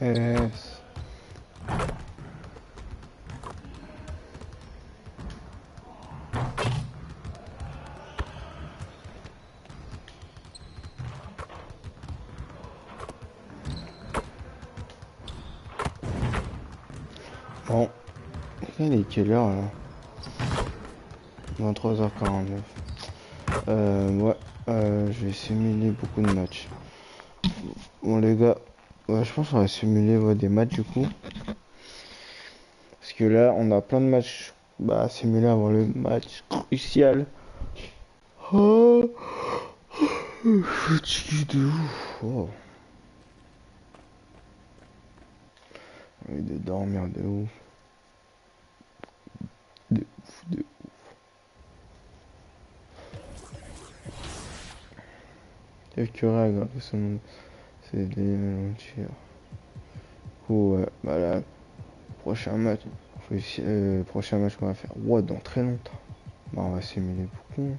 Yes. Bon, il est quelle heure là? 23h49. Ouais, je vais simuler beaucoup de matchs. Bon les gars, ouais, je pense qu'on va simuler des matchs du coup. Parce que là, on a plein de matchs à simuler avant le match crucial. Oh, je suis fatigué de ouf. Oh. J'ai envie de dormir de ouf. De ouf, de ouf. Quelques règles, c'est des tirs. Ouais, bah là, prochain match qu'on va faire dans très longtemps. Bah on va simuler beaucoup.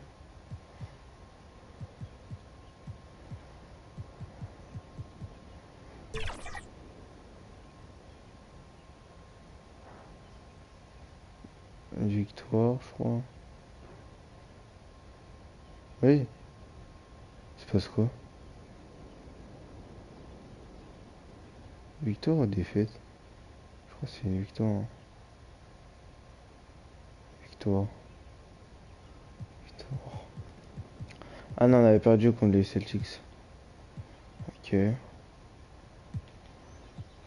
Une victoire, je crois. Oui. Il se passe quoi? Victoire ou défaite? Je crois que c'est une victoire. Hein. Victoire. Ah non, on avait perdu contre les Celtics. Ok.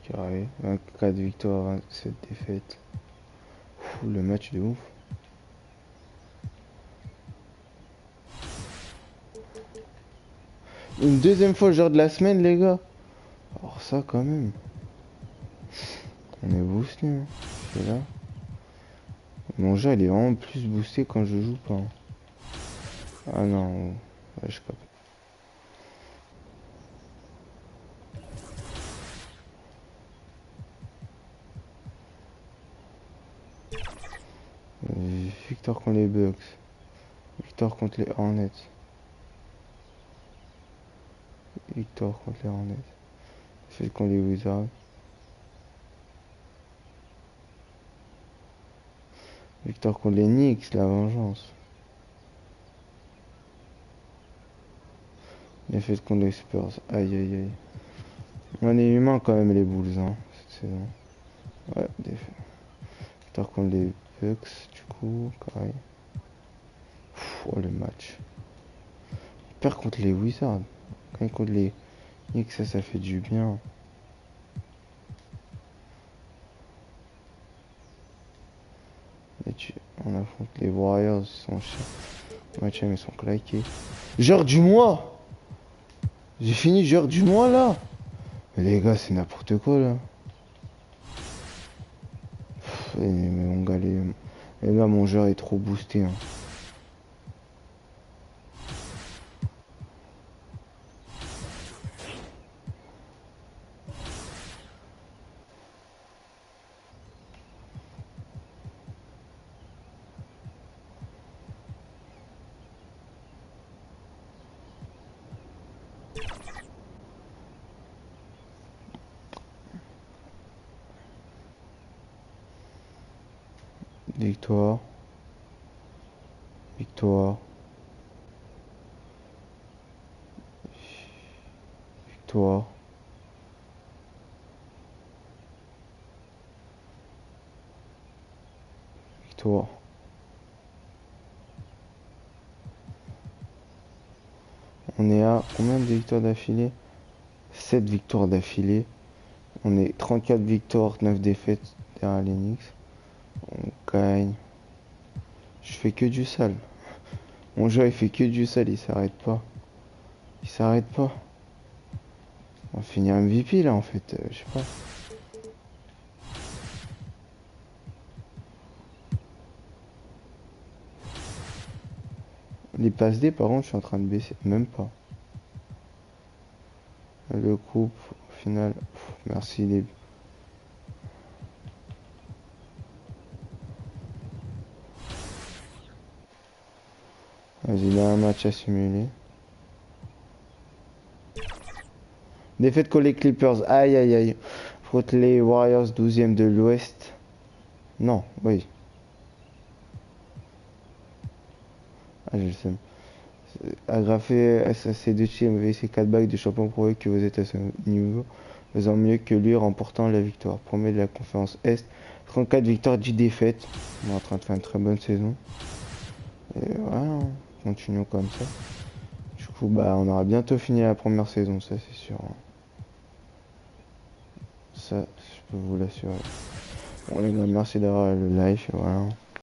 Carré. 24 victoires, 27 défaites. Fou, le match de ouf. Une deuxième fois le joueur de la semaine, les gars. Alors ça, quand même. On est boosté. Hein. C'est là. Mon jeu, il est vraiment plus boosté quand je joue pas. Hein. Ah non. Ouais, je capte. Victoire contre les Bucks. Victoire contre les Hornets. Victoire contre les Hornets. Fait contre les Wizards. Victoire contre les Knicks, la vengeance. Défaite contre les Spurs. Aïe aïe aïe. On est humain quand même les Bulls hein, cette saison. Ouais, défaite. Victoire contre les Bucks, du coup, carré. Oh le match. Il perd contre les Wizards. Quand il contre les Et que ça fait du bien. On affronte les Warriors, ils sont chiants. Ouais, tiens, ils sont claqués. Joueur du mois! J'ai fini joueur du mois là! Mais les gars, c'est n'importe quoi là. Mais mon gars, et là, mon joueur est trop boosté. Hein. Victoire. Victoire. Victoire. Victoire. On est à combien de victoires d'affilée? 7 victoires d'affilée. On est 34 victoires, 9 défaites derrière les Knicks. On gagne. Je fais que du sale. Mon jeu il fait que du sale, il s'arrête pas. Il s'arrête pas. On va finir MVP là en fait, je sais pas. Les passes D par contre je suis en train de baisser, même pas. Le groupe au final, merci les... Vas-y, il y a un match à simuler. Défaite contre les Clippers, aïe aïe aïe. Contre les Warriors 12e de l'Ouest. Non, oui. Ah, je le sais. Agrafé SAC 2 teams, VC 4 bagues de champion prouvé que vous êtes à ce niveau, faisant mieux que lui remportant la victoire. Premier de la conférence Est, 34 victoires, 10 défaites. On est en train de faire une très bonne saison. Et voilà, continuons comme ça. Du coup, bah, on aura bientôt fini la première saison, ça c'est sûr. Ça, je peux vous l'assurer. Bon les gars, merci d'avoir le live, et voilà.